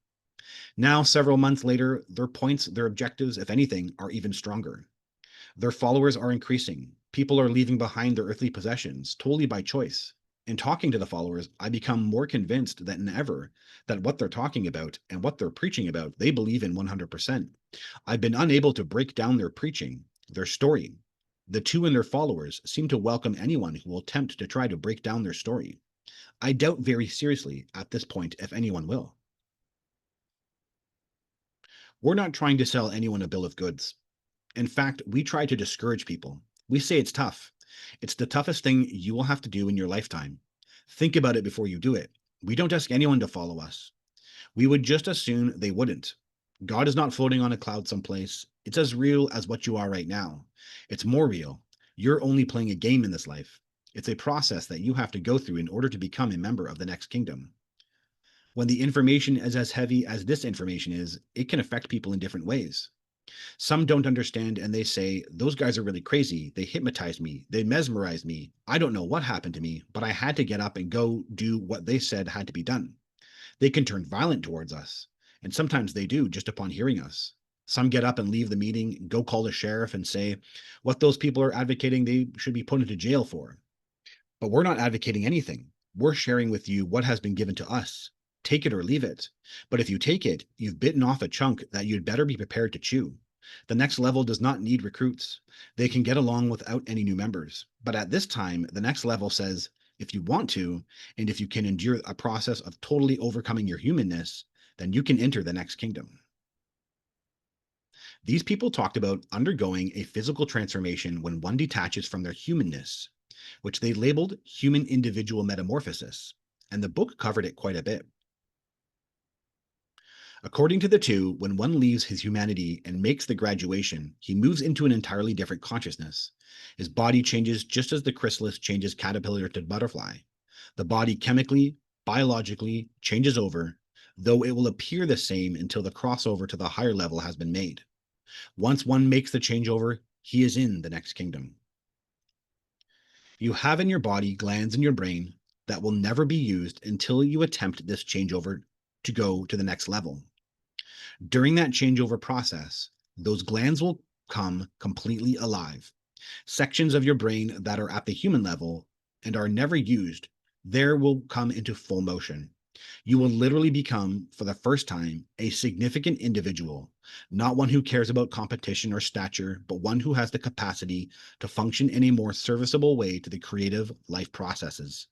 Speaker 1: Now, several months later, their points, their objectives, if anything, are even stronger. Their followers are increasing. People are leaving behind their earthly possessions, totally by choice. In talking to the followers, I become more convinced than ever that what they're talking about and what they're preaching about, they believe in 100%. I've been unable to break down their preaching, their story. The two and their followers seem to welcome anyone who will attempt to try to break down their story. I doubt very seriously at this point if anyone will. We're not trying to sell anyone a bill of goods. In fact, we try to discourage people. We say it's tough. It's the toughest thing you will have to do in your lifetime. Think about it before you do it. We don't ask anyone to follow us. We would just as soon they wouldn't. God is not floating on a cloud someplace. It's as real as what you are right now. It's more real. You're only playing a game in this life. It's a process that you have to go through in order to become a member of the next kingdom. When the information is as heavy as this information is, it can affect people in different ways. Some don't understand and they say, those guys are really crazy. They hypnotized me. They mesmerized me. I don't know what happened to me, but I had to get up and go do what they said had to be done. They can turn violent towards us, and sometimes they do just upon hearing us. Some get up and leave the meeting, go call the sheriff and say what those people are advocating they should be put into jail for. But we're not advocating anything. We're sharing with you what has been given to us. Take it or leave it. But if you take it, you've bitten off a chunk that you'd better be prepared to chew. The next level does not need recruits. They can get along without any new members. But at this time, the next level says, if you want to, and if you can endure a process of totally overcoming your humanness, then you can enter the next kingdom. These people talked about undergoing a physical transformation when one detaches from their humanness, which they labeled human individual metamorphosis, and the book covered it quite a bit. According to the two, when one leaves his humanity and makes the graduation, he moves into an entirely different consciousness. His body changes just as the chrysalis changes caterpillar to butterfly. The body chemically, biologically changes over, though it will appear the same until the crossover to the higher level has been made. Once one makes the changeover, he is in the next kingdom. You have in your body glands in your brain that will never be used until you attempt this changeover to go to the next level. During that changeover process, those glands will come completely alive. Sections of your brain that are at the human level and are never used, there will come into full motion. You will literally become, for the first time, a significant individual, not one who cares about competition or stature, but one who has the capacity to function in a more serviceable way to the creative life processes.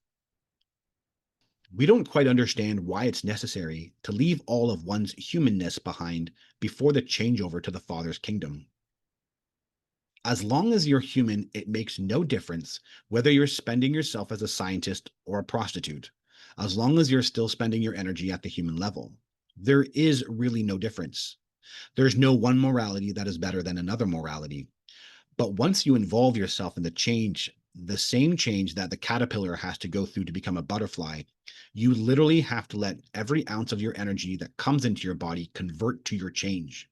Speaker 1: We don't quite understand why it's necessary to leave all of one's humanness behind before the changeover to the Father's kingdom. As long as you're human, it makes no difference whether you're spending yourself as a scientist or a prostitute, as long as you're still spending your energy at the human level. There is really no difference. There's no one morality that is better than another morality. But once you involve yourself in the change, the same change that the caterpillar has to go through to become a butterfly, you literally have to let every ounce of your energy that comes into your body convert to your change.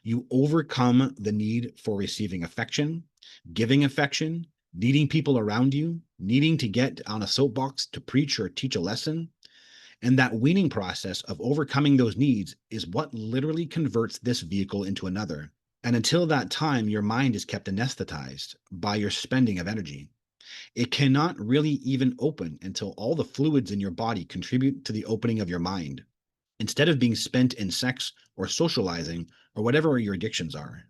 Speaker 1: You overcome the need for receiving affection, giving affection, needing people around you, needing to get on a soapbox to preach or teach a lesson. And that weaning process of overcoming those needs is what literally converts this vehicle into another. And until that time, your mind is kept anesthetized by your spending of energy. It cannot really even open until all the fluids in your body contribute to the opening of your mind, instead of being spent in sex or socializing or whatever your addictions are.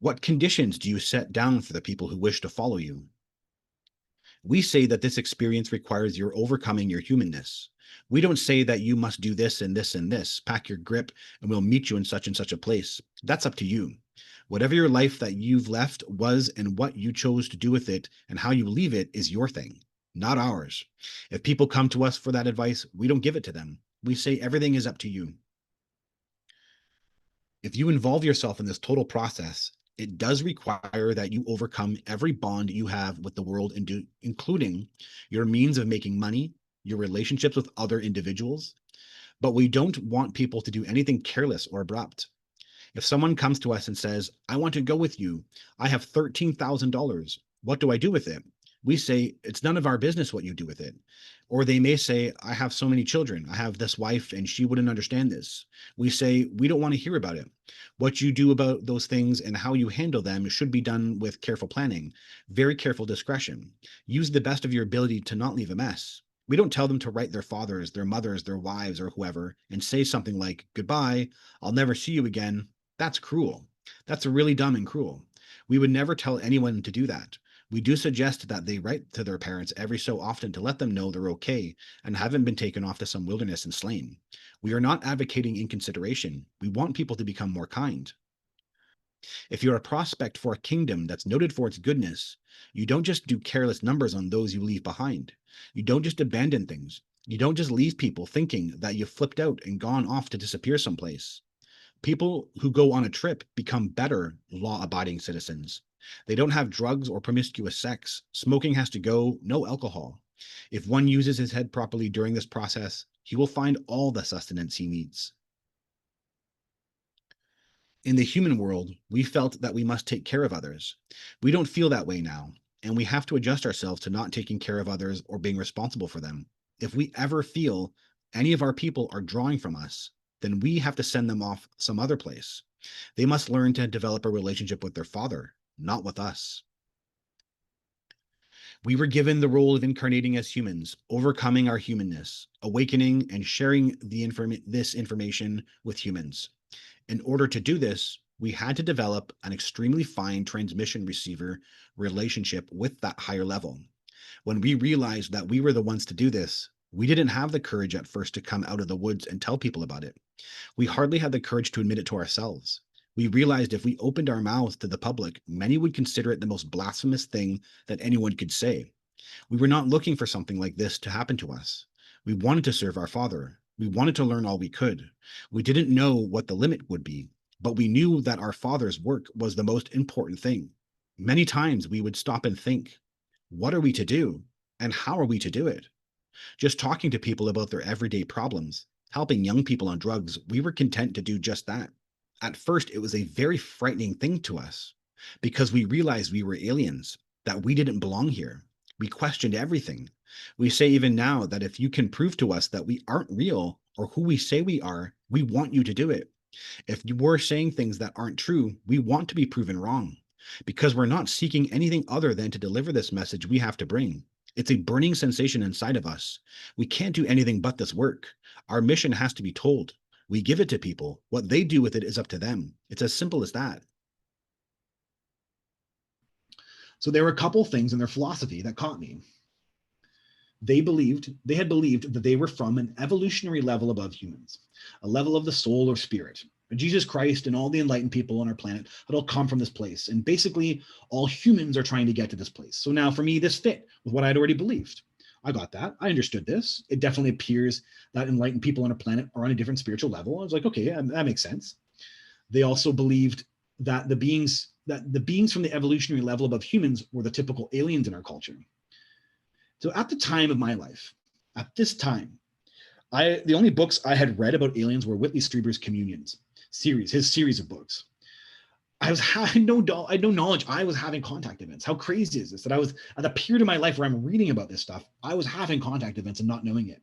Speaker 1: What conditions do you set down for the people who wish to follow you? We say that this experience requires your overcoming your humanness. We don't say that you must do this and this and this, pack your grip, and we'll meet you in such and such a place. That's up to you. Whatever your life that you've left was and what you chose to do with it and how you leave it is your thing, not ours. If people come to us for that advice, we don't give it to them. We say everything is up to you. If you involve yourself in this total process, it does require that you overcome every bond you have with the world, including your means of making money, your relationships with other individuals. But we don't want people to do anything careless or abrupt. If someone comes to us and says, I want to go with you, I have $13,000. What do I do with it? We say, it's none of our business what you do with it. Or they may say, I have so many children. I have this wife and she wouldn't understand this. We say, we don't want to hear about it. What you do about those things and how you handle them should be done with careful planning, very careful discretion. Use the best of your ability to not leave a mess. We don't tell them to write their fathers, their mothers, their wives, or whoever, and say something like, goodbye, I'll never see you again. That's cruel. That's really dumb and cruel. We would never tell anyone to do that. We do suggest that they write to their parents every so often to let them know they're okay and haven't been taken off to some wilderness and slain. We are not advocating inconsideration. We want people to become more kind. If you're a prospect for a kingdom that's noted for its goodness, you don't just do careless numbers on those you leave behind. You don't just abandon things. You don't just leave people thinking that you've flipped out and gone off to disappear someplace. People who go on a trip become better law-abiding citizens. They don't have drugs or promiscuous sex. Smoking has to go, no alcohol. If one uses his head properly during this process, he will find all the sustenance he needs. In the human world, we felt that we must take care of others. We don't feel that way now, and we have to adjust ourselves to not taking care of others or being responsible for them. If we ever feel any of our people are drawing from us, then we have to send them off some other place. They must learn to develop a relationship with their Father, not with us. We were given the role of incarnating as humans, overcoming our humanness, awakening and sharing this information with humans. In order to do this, we had to develop an extremely fine transmission receiver relationship with that higher level. When we realized that we were the ones to do this, we didn't have the courage at first to come out of the woods and tell people about it. We hardly had the courage to admit it to ourselves. We realized if we opened our mouths to the public, many would consider it the most blasphemous thing that anyone could say. We were not looking for something like this to happen to us. We wanted to serve our Father. We wanted to learn all we could. We didn't know what the limit would be, but we knew that our Father's work was the most important thing. Many times we would stop and think, what are we to do? And how are we to do it? Just talking to people about their everyday problems, helping young people on drugs, we were content to do just that. At first, it was a very frightening thing to us because we realized we were aliens, that we didn't belong here. We questioned everything. We say even now that if you can prove to us that we aren't real or who we say we are, we want you to do it. If you were saying things that aren't true, we want to be proven wrong because we're not seeking anything other than to deliver this message we have to bring. It's a burning sensation inside of us. We can't do anything but this work. Our mission has to be told. We give it to people. What they do with it is up to them. It's as simple as that.
Speaker 2: So there were a couple things in their philosophy that caught me. They had believed that they were from an evolutionary level above humans, a level of the soul or spirit. Jesus Christ and all the enlightened people on our planet had all come from this place. And basically, all humans are trying to get to this place. So now for me, this fit with what I'd already believed. I got that. I understood this. It definitely appears that enlightened people on our planet are on a different spiritual level. I was like, okay, that makes sense. They also believed that the beings from the evolutionary level above humans were the typical aliens in our culture. So at the time of my life, at this time, the only books I had read about aliens were Whitley Strieber's Communions series, his series of books. I had no knowledge I was having contact events. How crazy is this? That I was at the period of my life where I'm reading about this stuff, I was having contact events and not knowing it.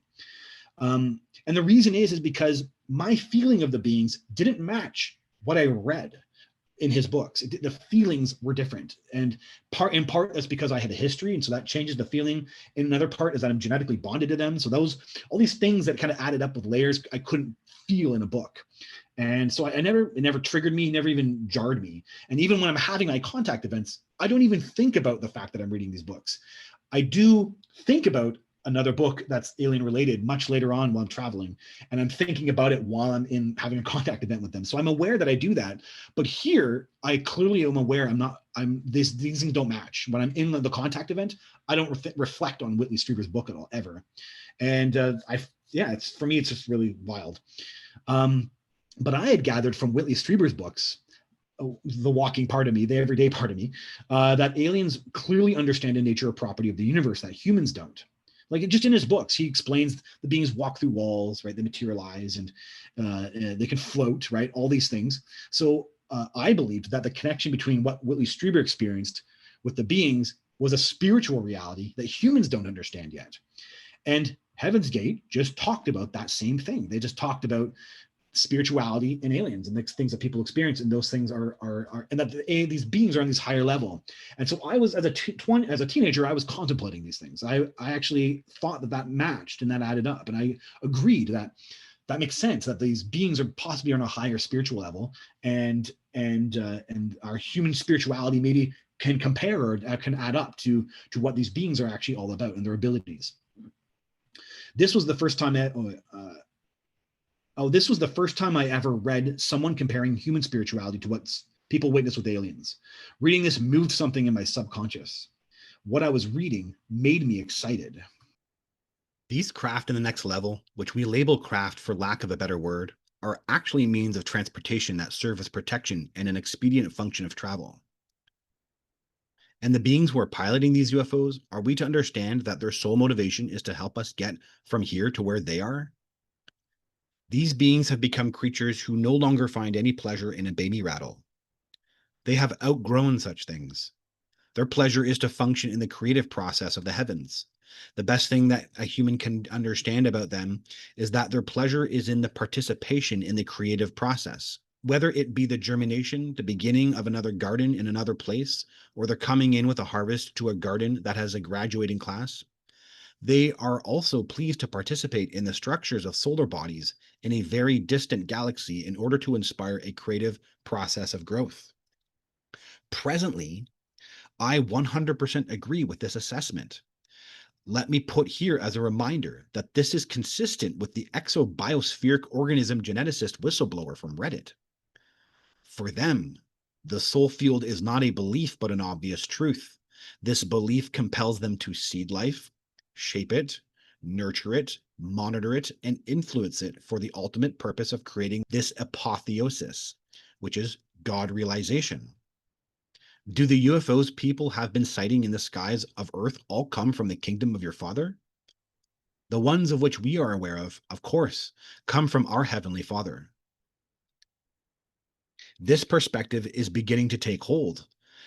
Speaker 2: And the reason is because my feeling of the beings didn't match what I read in his books. The feelings were different. And in part, that's because I had a history. And so that changes the feeling. In another part is that I'm genetically bonded to them. So all these things that kind of added up with layers, I couldn't feel in a book. And so it never triggered me, never even jarred me. And even when I'm having eye contact events, I don't even think about the fact that I'm reading these books. I do think about another book that's alien related much later on while I'm traveling, and I'm thinking about it while I'm in having a contact event with them. So I'm aware that I do that, but here I clearly am aware these things don't match. When I'm in the contact event, I don't reflect on Whitley Strieber's book at all, ever. And it's for me, it's just really wild. But I had gathered from Whitley Strieber's books, the walking part of me, the everyday part of me, that aliens clearly understand the nature or property of the universe that humans don't. Like, just in his books, he explains the beings walk through walls, right? They materialize, and they can float, right? All these things. So I believed that the connection between what Whitley Strieber experienced with the beings was a spiritual reality that humans don't understand yet. And Heaven's Gate just talked about that same thing. They just talked about spirituality and aliens and the things that people experience, and those things are and that these beings are on this higher level. And so I was, as a teenager, I was contemplating these things. I actually thought that matched and that added up, and I agreed that makes sense, that these beings are possibly on a higher spiritual level, and our human spirituality maybe can compare or can add up to what these beings are actually all about and their abilities. This was the first time this was the first time I ever read someone comparing human spirituality to what people witness with aliens. Reading this moved something in my subconscious. What I was reading made me excited.
Speaker 1: These craft in the next level, which we label craft for lack of a better word, are actually means of transportation that serve as protection and an expedient function of travel. And the beings who are piloting these UFOs, are we to understand that their sole motivation is to help us get from here to where they are? These beings have become creatures who no longer find any pleasure in a baby rattle. They have outgrown such things. Their pleasure is to function in the creative process of the heavens. The best thing that a human can understand about them is that their pleasure is in the participation in the creative process. Whether it be the germination, the beginning of another garden in another place, or the coming in with a harvest to a garden that has a graduating class, they are also pleased to participate in the structures of solar bodies in a very distant galaxy in order to inspire a creative process of growth. Presently, I 100% agree with this assessment. Let me put here as a reminder that this is consistent with the exobiospheric organism geneticist whistleblower from Reddit. For them, the soul field is not a belief but an obvious truth. This belief compels them to seed life, shape it, nurture it, monitor it, and influence it for the ultimate purpose of creating this apotheosis, which is God realization. Do the UFOs people have been sighting in the skies of Earth all come from the kingdom of your Father? The ones of which we are aware of course, come from our Heavenly Father. This perspective is beginning to take hold,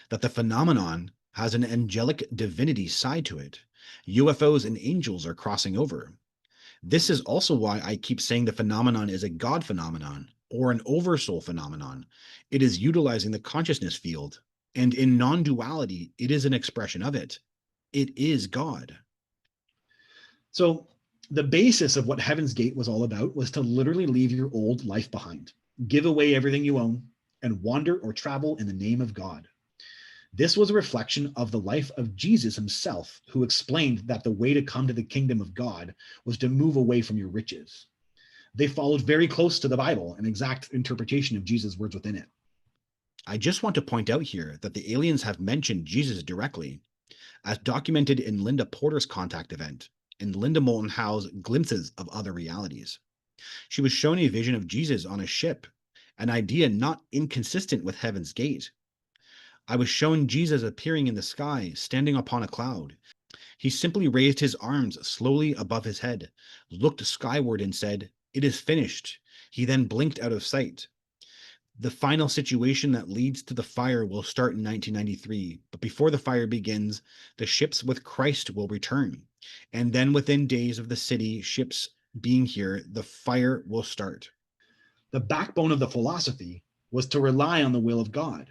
Speaker 1: that the phenomenon has an angelic divinity side to it. UFOs and angels are crossing over. This is also why I keep saying the phenomenon is a God phenomenon or an oversoul phenomenon. It is utilizing the consciousness field, and in non-duality, it is an expression of it. It is God.
Speaker 2: So the basis of what Heaven's Gate was all about was to literally leave your old life behind, give away everything you own, and wander or travel in the name of God. This was a reflection of the life of Jesus himself, who explained that the way to come to the kingdom of God was to move away from your riches. They followed very close to the Bible, an exact interpretation of Jesus' words within it.
Speaker 1: I just want to point out here that the aliens have mentioned Jesus directly, as documented in Linda Porter's contact event and Linda Moulton Howe's glimpses of other realities. She was shown a vision of Jesus on a ship, an idea not inconsistent with Heaven's Gate. I was shown Jesus appearing in the sky, standing upon a cloud. He simply raised his arms slowly above his head, looked skyward and said, "It is finished." He then blinked out of sight. The final situation that leads to the fire will start in 1993, but before the fire begins, the ships with Christ will return. And then within days of the city ships being here, the fire will start.
Speaker 2: The backbone of the philosophy was to rely on the will of God.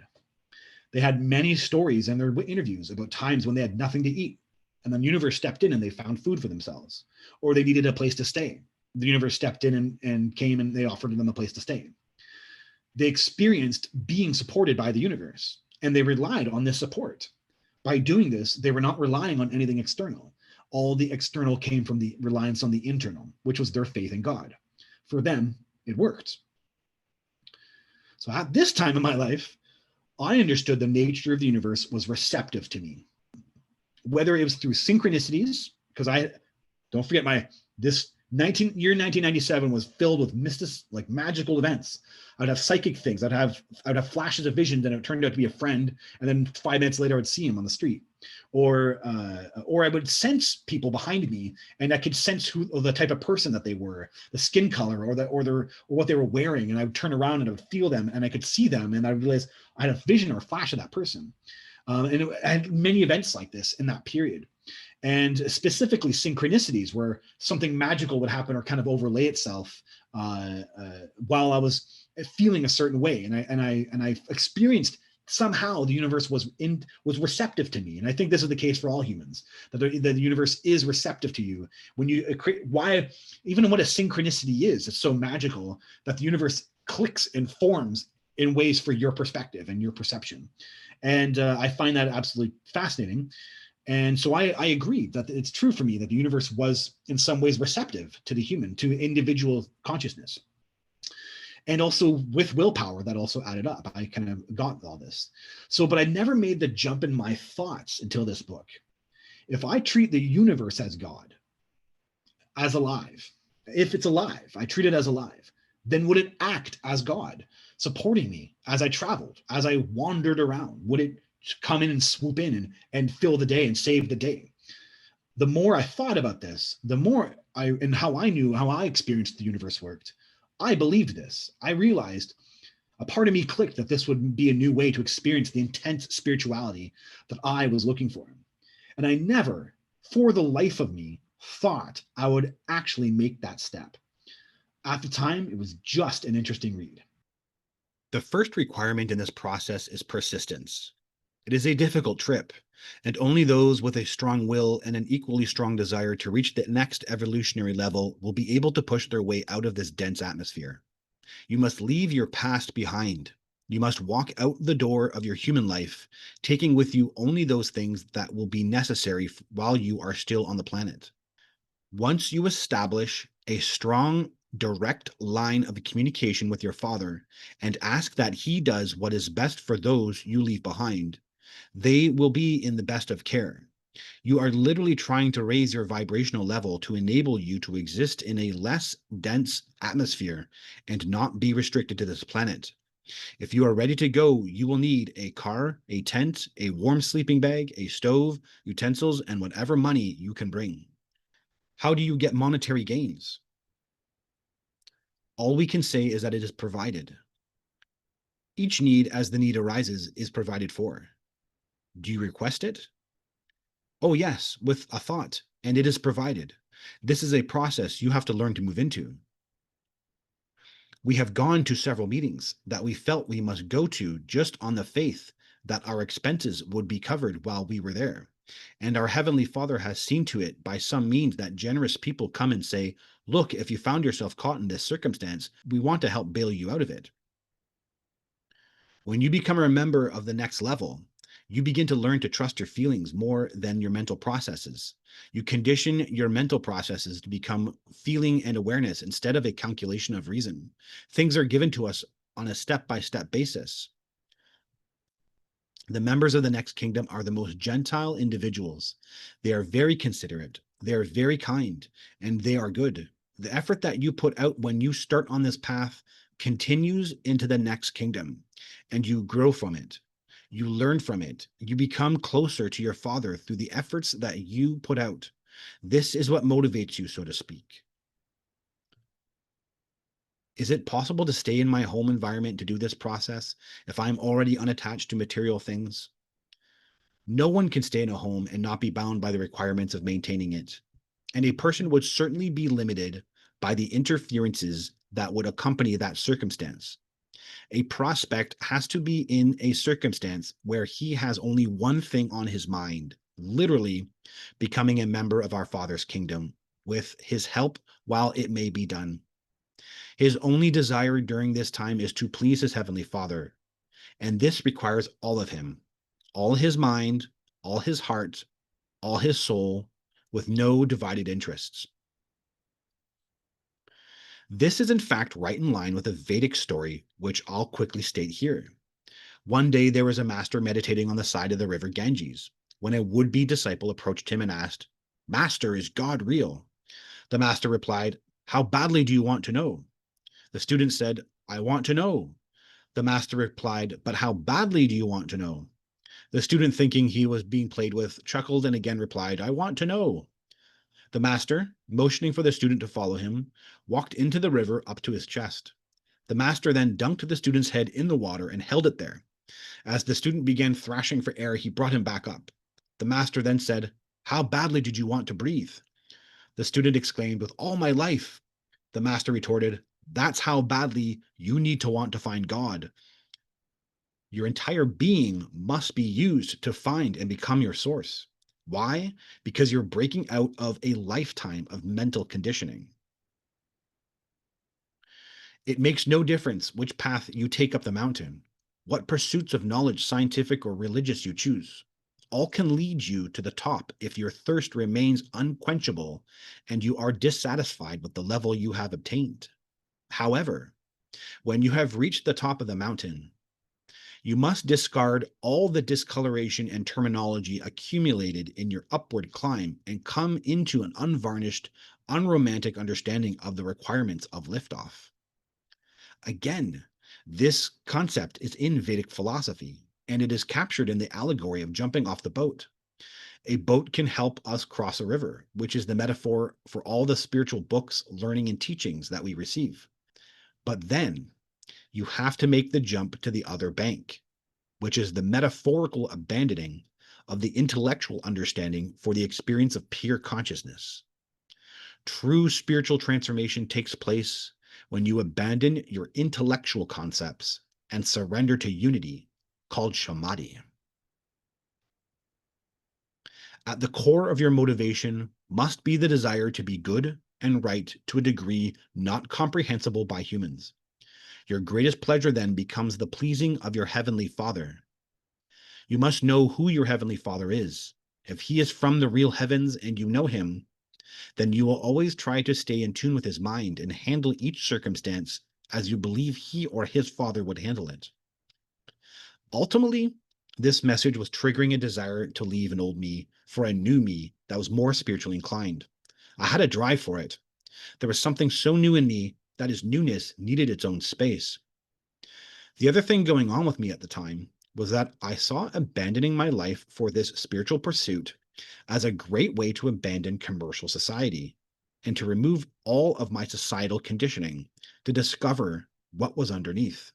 Speaker 2: They had many stories in their interviews about times when they had nothing to eat, and the universe stepped in and they found food for themselves, or they needed a place to stay. The universe stepped in and came and they offered them a place to stay. they experienced being supported by the universe, and they relied on this support. By doing this, they were not relying on anything external. All the external came from the reliance on the internal, which was their faith in God. For them, it worked. So at this time in my life, I understood the nature of the universe was receptive to me. Whether it was through synchronicities, because I don't forget this 1997 was filled with magical events. I'd have psychic things. I'd have flashes of vision, and it turned out to be a friend, and then 5 minutes later I'd see him on the street. Or I would sense people behind me, and I could sense who, or the type of person that they were, the skin color, or what they were wearing, and I would turn around and I would feel them, and I could see them, and I would realize I had a vision or a flash of that person. I had many events like this in that period. And specifically synchronicities, where something magical would happen or kind of overlay itself while I was feeling a certain way, and I experienced somehow the universe was receptive to me. And I think this is the case for all humans, that the universe is receptive to you when you create. Why, even what a synchronicity is, it's so magical that the universe clicks and forms in ways for your perspective and your perception. And I find that absolutely fascinating. And so I agree that it's true for me that the universe was in some ways receptive to the human, to individual consciousness. And also with willpower, that also added up. I kind of got all this. But I never made the jump in my thoughts until this book. If I treat the universe as God, as alive, if it's alive, I treat it as alive, then would it act as God, supporting me as I traveled, as I wandered around? Would it come in and swoop in and fill the day and save the day? The more I thought about this, the more how I experienced the universe worked, I believed this. I realized a part of me clicked that this would be a new way to experience the intense spirituality that I was looking for. And I never, for the life of me, thought I would actually make that step. At the time, it was just an interesting read.
Speaker 1: The first requirement in this process is persistence. It is a difficult trip, and only those with a strong will and an equally strong desire to reach the next evolutionary level will be able to push their way out of this dense atmosphere. You must leave your past behind. You must walk out the door of your human life, taking with you only those things that will be necessary while you are still on the planet. Once you establish a strong, direct line of communication with your Father and ask that He does what is best for those you leave behind, they will be in the best of care. You are literally trying to raise your vibrational level to enable you to exist in a less dense atmosphere and not be restricted to this planet. If you are ready to go, you will need a car, a tent, a warm sleeping bag, a stove, utensils, and whatever money you can bring. How do you get monetary gains? All we can say is that it is provided. Each need, as the need arises, is provided for. Do you request it? Oh yes, with a thought, and it is provided. This is a process you have to learn to move into. We have gone to several meetings that we felt we must go to just on the faith that our expenses would be covered while we were there. And our Heavenly Father has seen to it by some means that generous people come and say, look, if you found yourself caught in this circumstance, we want to help bail you out of it. When you become a member of the next level, you begin to learn to trust your feelings more than your mental processes. You condition your mental processes to become feeling and awareness instead of a calculation of reason. Things are given to us on a step-by-step basis. The members of the next kingdom are the most gentile individuals. They are very considerate, they are very kind, and they are good. The effort that you put out when you start on this path continues into the next kingdom, and you grow from it. You learn from it. You become closer to your Father through the efforts that you put out. This is what motivates you, so to speak. Is it possible to stay in my home environment to do this process if I'm already unattached to material things? No one can stay in a home and not be bound by the requirements of maintaining it. And a person would certainly be limited by the interferences that would accompany that circumstance. A prospect has to be in a circumstance where he has only one thing on his mind, literally becoming a member of our Father's kingdom with his help while it may be done. His only desire during this time is to please his heavenly Father, and this requires all of him, all his mind, all his heart, all his soul, with no divided interests. This is in fact right in line with a Vedic story, which I'll quickly state here. One day there was a master meditating on the side of the river Ganges, when a would-be disciple approached him and asked, "Master, is God real?" The master replied, "How badly do you want to know?" The student said, "I want to know." The master replied, "But how badly do you want to know?" The student, thinking he was being played with, chuckled and again replied, "I want to know." The master, motioning for the student to follow him, walked into the river up to his chest. The master then dunked the student's head in the water and held it there. As the student began thrashing for air, he brought him back up. The master then said, "How badly did you want to breathe?" The student exclaimed, "With all my life." The master retorted, "That's how badly you need to want to find God. Your entire being must be used to find and become your source." Why? Because you're breaking out of a lifetime of mental conditioning. It makes no difference which path you take up the mountain, what pursuits of knowledge, scientific or religious, you choose. All can lead you to the top if your thirst remains unquenchable and you are dissatisfied with the level you have obtained. However, when you have reached the top of the mountain, you must discard all the discoloration and terminology accumulated in your upward climb and come into an unvarnished, unromantic understanding of the requirements of liftoff. Again, this concept is in Vedic philosophy, and it is captured in the allegory of jumping off the boat. A boat can help us cross a river, which is the metaphor for all the spiritual books, learning, and teachings that we receive. But then you have to make the jump to the other bank, which is the metaphorical abandoning of the intellectual understanding for the experience of pure consciousness. True spiritual transformation takes place when you abandon your intellectual concepts and surrender to unity, called samadhi. At the core of your motivation must be the desire to be good and right to a degree not comprehensible by humans. Your greatest pleasure then becomes the pleasing of your heavenly Father. You must know who your heavenly Father is. If he is from the real heavens and you know him, then you will always try to stay in tune with his mind and handle each circumstance as you believe he or his Father would handle it. Ultimately, this message was triggering a desire to leave an old me for a new me that was more spiritually inclined. I had a drive for it. There was something so new in me that his newness needed its own space. The other thing going on with me at the time was that I saw abandoning my life for this spiritual pursuit as a great way to abandon commercial society and to remove all of my societal conditioning to discover what was underneath.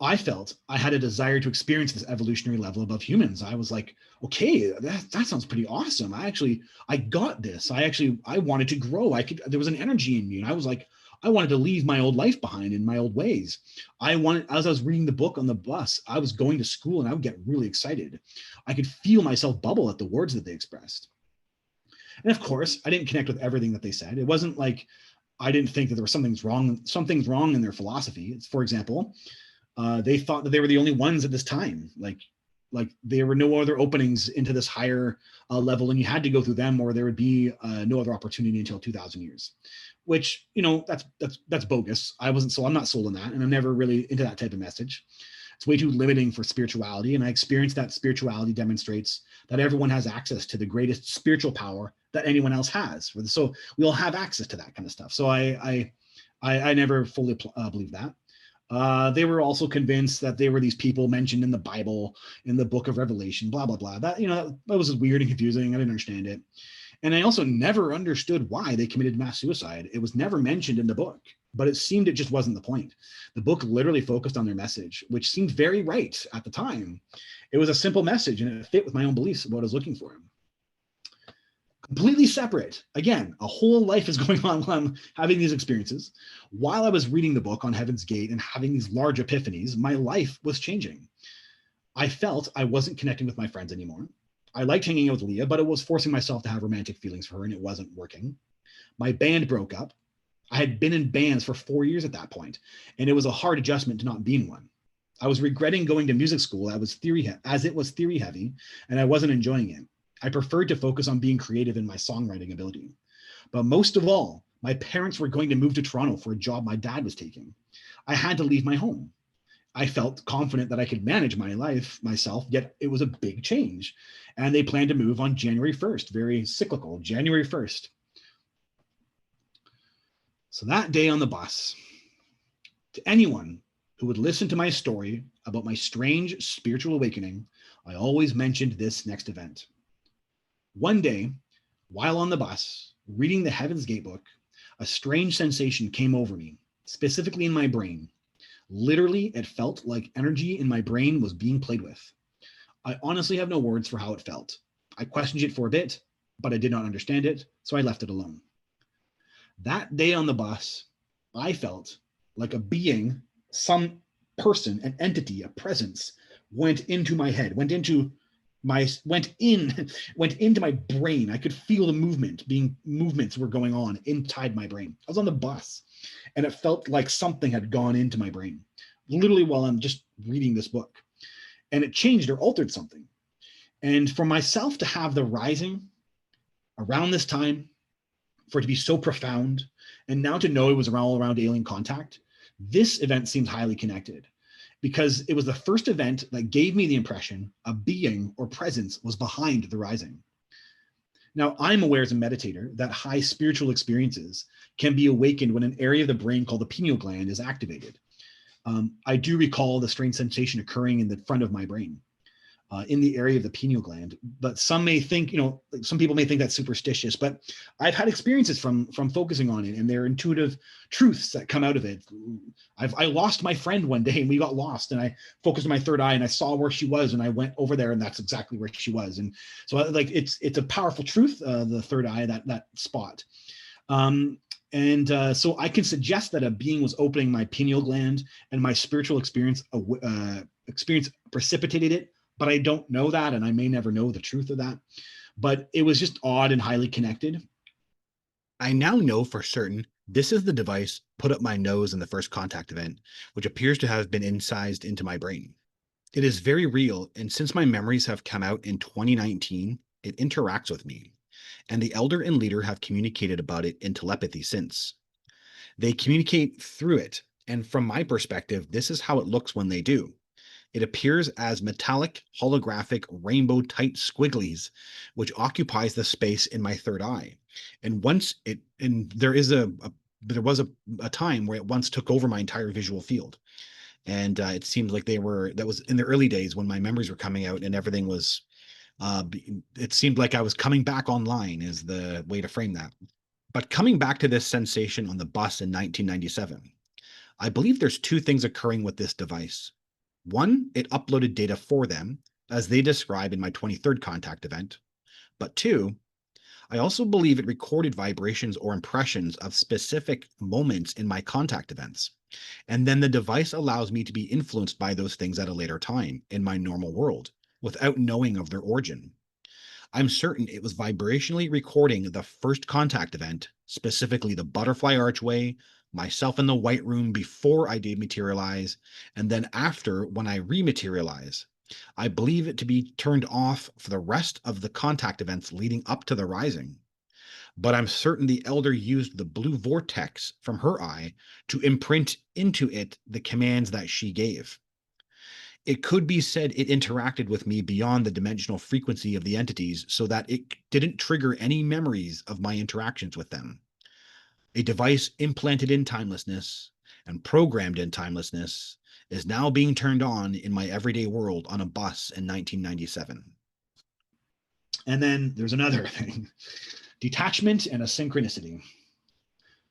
Speaker 2: I felt I had a desire to experience this evolutionary level above humans. I was like, okay, that sounds pretty awesome. I got this. I wanted to grow. There was an energy in me. And I was like, I wanted to leave my old life behind in my old ways. As I was reading the book on the bus, I was going to school and I would get really excited. I could feel myself bubble at the words that they expressed. And of course, I didn't connect with everything that they said. It wasn't like I didn't think that there was something's wrong in their philosophy. For example, they thought that they were the only ones at this time. Like there were no other openings into this higher level, and you had to go through them, or there would be no other opportunity until 2,000 years. Which, that's bogus. I'm not sold on that, and I'm never really into that type of message. It's way too limiting for spirituality, and I experienced that spirituality demonstrates that everyone has access to the greatest spiritual power that anyone else has. So we all have access to that kind of stuff. So I never fully believe that. They were also convinced that they were these people mentioned in the Bible, in the book of Revelation, blah, blah, blah. That was weird and confusing. I didn't understand it. And I also never understood why they committed mass suicide. It was never mentioned in the book, but it seemed it just wasn't the point. The book literally focused on their message, which seemed very right at the time. It was a simple message and it fit with my own beliefs of what I was looking for. Completely separate. Again, a whole life is going on while I'm having these experiences. While I was reading the book on Heaven's Gate and having these large epiphanies, my life was changing. I felt I wasn't connecting with my friends anymore. I liked hanging out with Leah, but it was forcing myself to have romantic feelings for her and it wasn't working. My band broke up. I had been in bands for 4 years at that point, and it was a hard adjustment to not being one. I was regretting going to music school as it was theory heavy, and I wasn't enjoying it. I preferred to focus on being creative in my songwriting ability. But most of all, my parents were going to move to Toronto for a job my dad was taking. I had to leave my home. I felt confident that I could manage my life myself, yet it was a big change. And they planned to move on January 1st, very cyclical, January 1st. So that day on the bus, to anyone who would listen to my story about my strange spiritual awakening, I always mentioned this next event. One day, while on the bus, reading the Heaven's Gate book, a strange sensation came over me, specifically in my brain. Literally, it felt like energy in my brain was being played with. I honestly have no words for how it felt. I questioned it for a bit, but I did not understand it, so I left it alone. That day on the bus, I felt like a being, some person, an entity, a presence went into my head, went into my brain. I could feel the movements were going on inside my brain. I was on the bus and it felt like something had gone into my brain, literally while I'm just reading this book. And it changed or altered something. And for myself to have the rising around this time, for it to be so profound, and now to know it was all around alien contact, this event seems highly connected because it was the first event that gave me the impression a being or presence was behind the rising. Now, I'm aware as a meditator that high spiritual experiences can be awakened when an area of the brain called the pineal gland is activated. I do recall the strange sensation occurring in the front of my brain, in the area of the pineal gland. But some may think, some people may think that's superstitious, but I've had experiences from focusing on it, and there are intuitive truths that come out of it. I lost my friend one day, and we got lost, and I focused on my third eye, and I saw where she was, and I went over there, and that's exactly where she was. And so, it's a powerful truth, the third eye, that spot. So I can suggest that a being was opening my pineal gland, and my spiritual experience precipitated it. But I don't know that, and I may never know the truth of that. But it was just odd and highly connected.
Speaker 1: I now know for certain this is the device put up my nose in the first contact event, which appears to have been incised into my brain. It is very real, and since my memories have come out in 2019, it interacts with me, and the elder and leader have communicated about it in telepathy since. They communicate through it, and from my perspective, this is how it looks when they do. It appears as metallic, holographic, rainbow tight squigglies, which occupies the space in my third eye. And there was a time where it once took over my entire visual field. And it seemed like that was in the early days when my memories were coming out and everything was, it seemed like I was coming back online is the way to frame that. But coming back to this sensation on the bus in 1997, I believe there's two things occurring with this device. One, it uploaded data for them, as they describe in my 23rd contact event. But two, I also believe it recorded vibrations or impressions of specific moments in my contact events. And then the device allows me to be influenced by those things at a later time in my normal world, without knowing of their origin. I'm certain it was vibrationally recording the first contact event, specifically the butterfly archway, myself in the white room before I dematerialize, and then after when I rematerialize. I believe it to be turned off for the rest of the contact events leading up to the rising. But I'm certain the elder used the blue vortex from her eye to imprint into it the commands that she gave. It could be said it interacted with me beyond the dimensional frequency of the entities so that it didn't trigger any memories of my interactions with them. A device implanted in timelessness and programmed in timelessness is now being turned on in my everyday world on a bus in 1997.
Speaker 2: And then there's another thing, detachment and a synchronicity.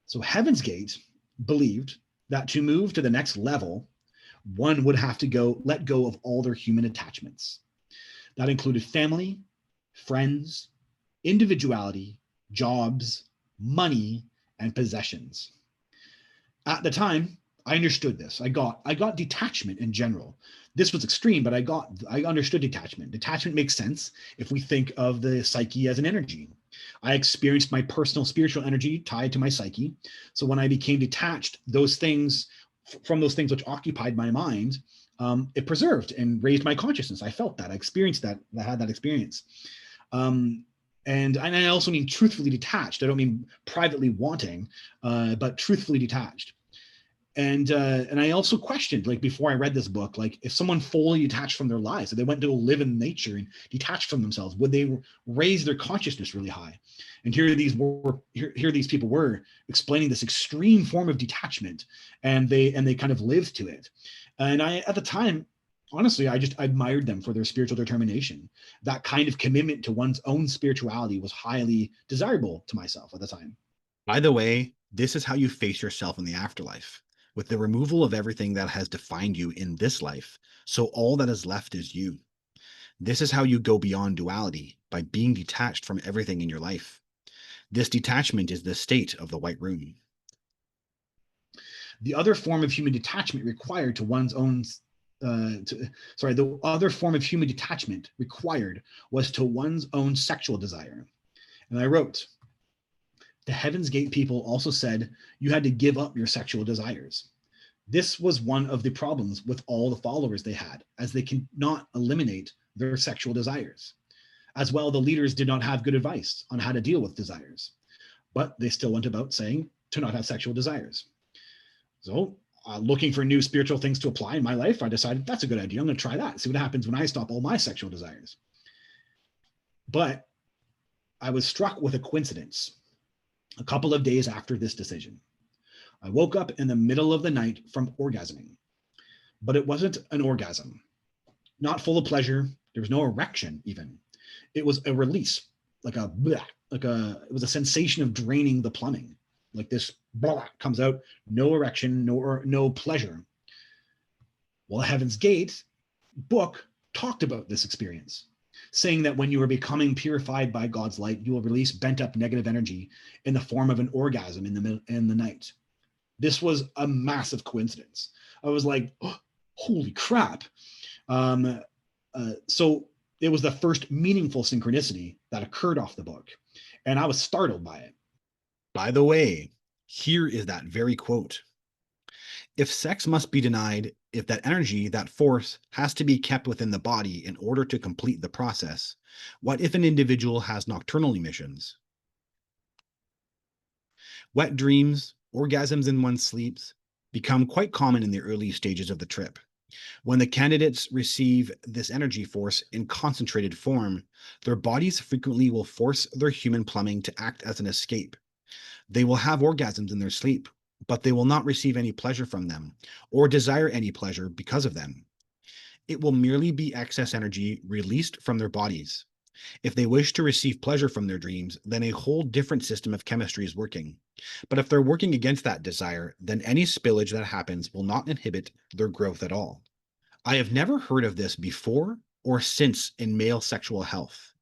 Speaker 2: So Heaven's Gate believed that to move to the next level, one would have to let go of all their human attachments. That included family, friends, individuality, jobs, money, and possessions. At the time, I understood this. I got detachment in general. This was extreme, but I understood detachment. Detachment makes sense if we think of the psyche as an energy. I experienced my personal spiritual energy tied to my psyche. So when I became detached, those things from those things which occupied my mind, it preserved and raised my consciousness. I felt that. I experienced that. I had that experience. And I also mean truthfully detached. I don't mean privately wanting, but truthfully detached. And I also questioned, like, before I read this book, like, if someone fully detached from their lives, if they went to live in nature and detached from themselves, would they raise their consciousness really high? And here these people were explaining this extreme form of detachment, and they kind of lived to it. And I, at the time, honestly, I just admired them for their spiritual determination. That kind of commitment to one's own spirituality was highly desirable to myself at the time.
Speaker 1: By the way, this is how you face yourself in the afterlife, with the removal of everything that has defined you in this life, so all that is left is you. This is how you go beyond duality, by being detached from everything in your life. This detachment is the state of the white room.
Speaker 2: The other form of human detachment required to one's own the other form of human detachment required was to one's own sexual desire. And I wrote, the Heaven's Gate people also said you had to give up your sexual desires. This was one of the problems with all the followers they had, as they could not eliminate their sexual desires. As well, the leaders did not have good advice on how to deal with desires, but they still went about saying to not have sexual desires. So, looking for new spiritual things to apply in my life, I decided that's a good idea. I'm going to try that, see what happens when I stop all my sexual desires. But I was struck with a coincidence a couple of days after this decision. I woke up in the middle of the night from orgasming, but it wasn't an orgasm, not full of pleasure. There was no erection even. It was a release, like a bleh, it was a sensation of draining the plumbing. Like this blah comes out, no erection, no pleasure. Well, Heaven's Gate book talked about this experience, saying that when you are becoming purified by God's light, you will release bent up negative energy in the form of an orgasm in the night. This was a massive coincidence. I was like, oh, holy crap. So it was the first meaningful synchronicity that occurred off the book, and I was startled by it.
Speaker 1: By the way, here is that very quote. If sex must be denied, if that energy, that force, has to be kept within the body in order to complete the process, what if an individual has nocturnal emissions? Wet dreams, orgasms in one's sleeps, become quite common in the early stages of the trip. When the candidates receive this energy force in concentrated form, their bodies frequently will force their human plumbing to act as an escape. They will have orgasms in their sleep, but they will not receive any pleasure from them or desire any pleasure because of them. It will merely be excess energy released from their bodies. If they wish to receive pleasure from their dreams, then a whole different system of chemistry is working. But if they're working against that desire, then any spillage that happens will not inhibit their growth at all. I have never heard of this before or since in male sexual health,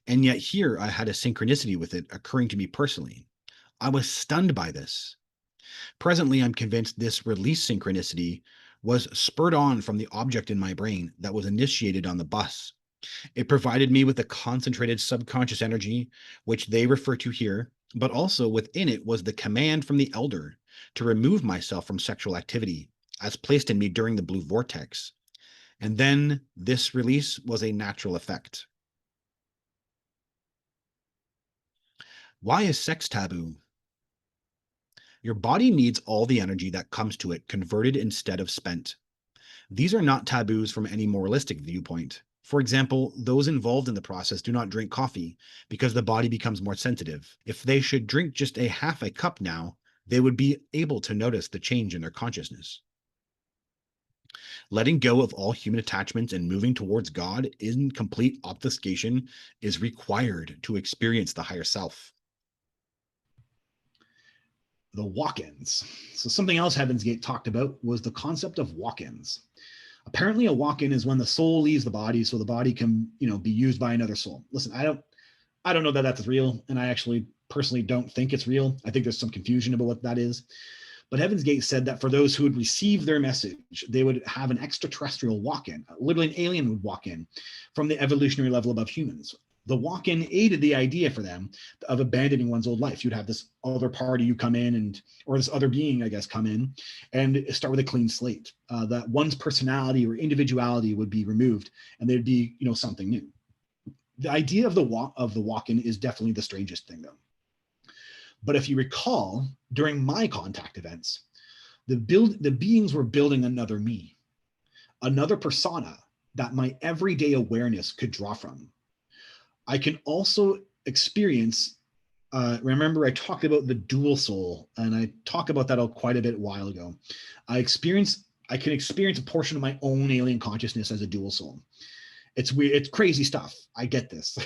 Speaker 1: and yet here I had a synchronicity with it occurring to me personally. I was stunned by this. Presently, I'm convinced this release synchronicity was spurred on from the object in my brain that was initiated on the bus. It provided me with a concentrated subconscious energy, which they refer to here, but also within it was the command from the elder to remove myself from sexual activity, as placed in me during the blue vortex. And then this release was a natural effect. Why is sex taboo? Your body needs all the energy that comes to it converted instead of spent. These are not taboos from any moralistic viewpoint. For example, those involved in the process do not drink coffee because the body becomes more sensitive. If they should drink just a half a cup now, they would be able to notice the change in their consciousness. Letting go of all human attachments and moving towards God in complete obfuscation is required to experience the higher self.
Speaker 2: The walk-ins. So something else Heaven's Gate talked about was the concept of walk-ins. Apparently, a walk-in is when the soul leaves the body, so the body can, be used by another soul. Listen, I don't know that that's real, and I actually personally don't think it's real. I think there's some confusion about what that is. But Heaven's Gate said that for those who would receive their message, they would have an extraterrestrial walk-in. Literally an alien would walk in from the evolutionary level above humans. The walk-in aided the idea for them of abandoning one's old life. You'd have this other party you come in or this other being, I guess, come in and start with a clean slate. That one's personality or individuality would be removed and there'd be, something new. The idea of the walk-in is definitely the strangest thing, though. But if you recall, during my contact events, the beings were building another me, another persona that my everyday awareness could draw from. I can also experience, remember I talked about the dual soul, and I talked about that quite a bit a while ago. I can experience a portion of my own alien consciousness as a dual soul. It's weird. It's crazy stuff. I get this,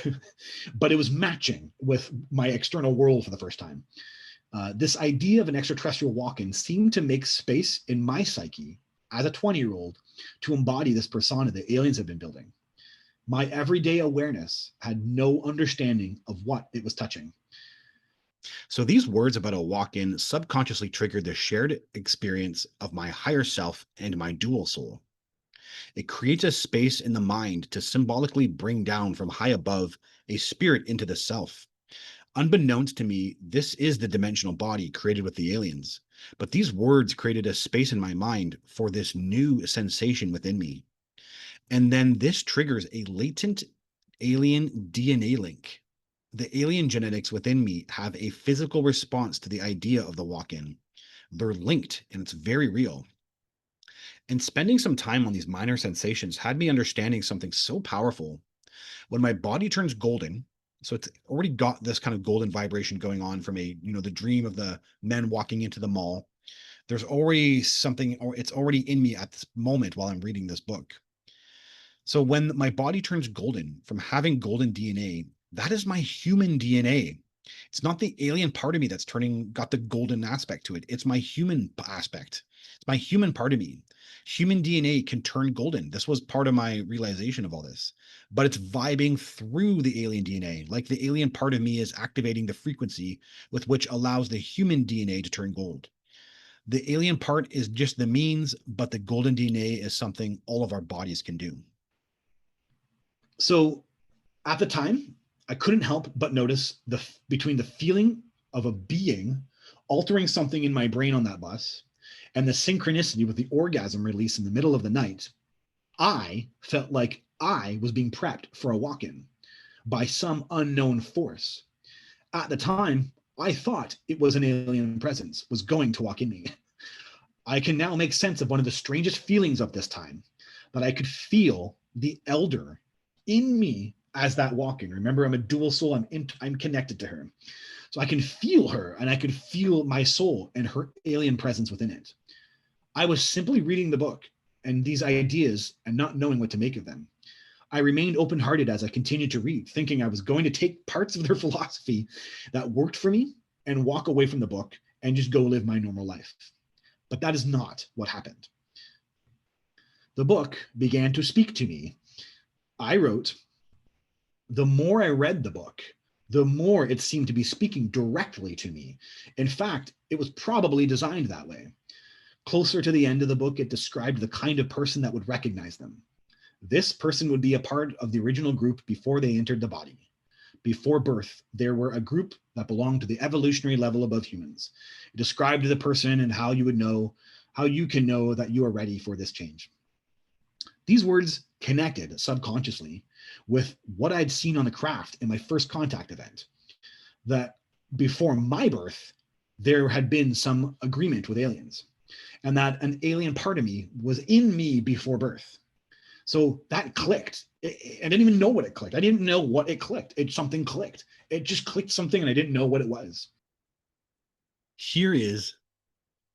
Speaker 2: but it was matching with my external world for the first time. This idea of an extraterrestrial walk-in seemed to make space in my psyche as a 20-year-old to embody this persona the aliens have been building. My everyday awareness had no understanding of what it was touching.
Speaker 1: So these words about a walk-in subconsciously triggered the shared experience of my higher self and my dual soul. It creates a space in the mind to symbolically bring down from high above a spirit into the self. Unbeknownst to me, this is the dimensional body created with the aliens. But these words created a space in my mind for this new sensation within me. And then this triggers a latent alien DNA link. The alien genetics within me have a physical response to the idea of the walk-in. They're linked, and it's very real. And spending some time on these minor sensations had me understanding something so powerful. When my body turns golden, so it's already got this kind of golden vibration going on from the dream of the men walking into the mall. There's already something, or it's already in me at this moment while I'm reading this book. So when my body turns golden from having golden DNA, that is my human DNA. It's not the alien part of me that's got the golden aspect to it. It's my human aspect. It's my human part of me. Human DNA can turn golden. This was part of my realization of all this, but it's vibing through the alien DNA. Like the alien part of me is activating the frequency with which allows the human DNA to turn gold. The alien part is just the means, but the golden DNA is something all of our bodies can do.
Speaker 2: So at the time, I couldn't help but notice between the feeling of a being altering something in my brain on that bus and the synchronicity with the orgasm release in the middle of the night, I felt like I was being prepped for a walk-in by some unknown force. At the time, I thought it was an alien presence was going to walk in me. I can now make sense of one of the strangest feelings of this time, that I could feel the elder in me as that walk-in. Remember, I'm a dual soul. I'm connected to her. So I can feel her, and I could feel my soul and her alien presence within it. I was simply reading the book and these ideas and not knowing what to make of them. I remained open-hearted as I continued to read, thinking I was going to take parts of their philosophy that worked for me and walk away from the book and just go live my normal life. But that is not what happened. The book began to speak to me. I wrote, the more I read the book, the more it seemed to be speaking directly to me. In fact, it was probably designed that way. Closer to the end of the book, it described the kind of person that would recognize them. This person would be a part of the original group before they entered the body. Before birth, there were a group that belonged to the evolutionary level above humans. It described the person and how you can know that you are ready for this change. These words connected subconsciously with what I'd seen on the craft in my first contact event, that before my birth, there had been some agreement with aliens, and that an alien part of me was in me before birth. So that clicked. I didn't even know what it clicked. I didn't know what it clicked. Something clicked. It just clicked something and I didn't know what it was.
Speaker 1: Here is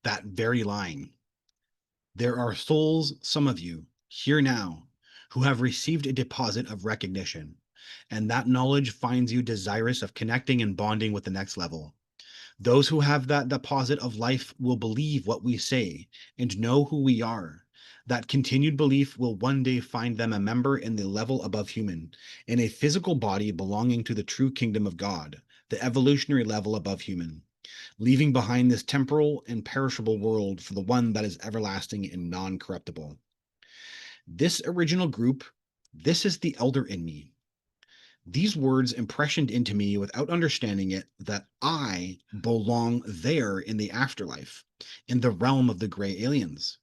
Speaker 1: that very line. There are souls, some of you, here now, who have received a deposit of recognition, and that knowledge finds you desirous of connecting and bonding with the next level. Those who have that deposit of life will believe what we say and know who we are. That continued belief will one day find them a member in the level above human, in a physical body belonging to the true kingdom of God, the evolutionary level above human. leaving behind this temporal and perishable world for the one that is everlasting and non-corruptible. This original group, this is the elder in me. These words impressioned into me without understanding it that I belong there in the afterlife, in the realm of the gray aliens.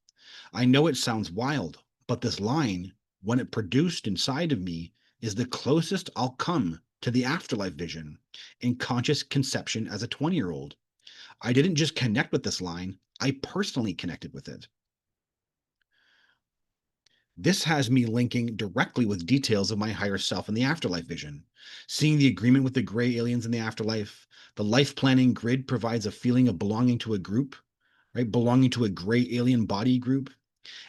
Speaker 1: I know it sounds wild, but this line, when it produced inside of me, is the closest I'll come to the afterlife vision in conscious conception as a 20-year-old. I didn't just connect with this line, I personally connected with it. This has me linking directly with details of my higher self in the afterlife vision. Seeing the agreement with the gray aliens in the afterlife, the life planning grid provides a feeling of belonging to a group, right? Belonging to a gray alien body group.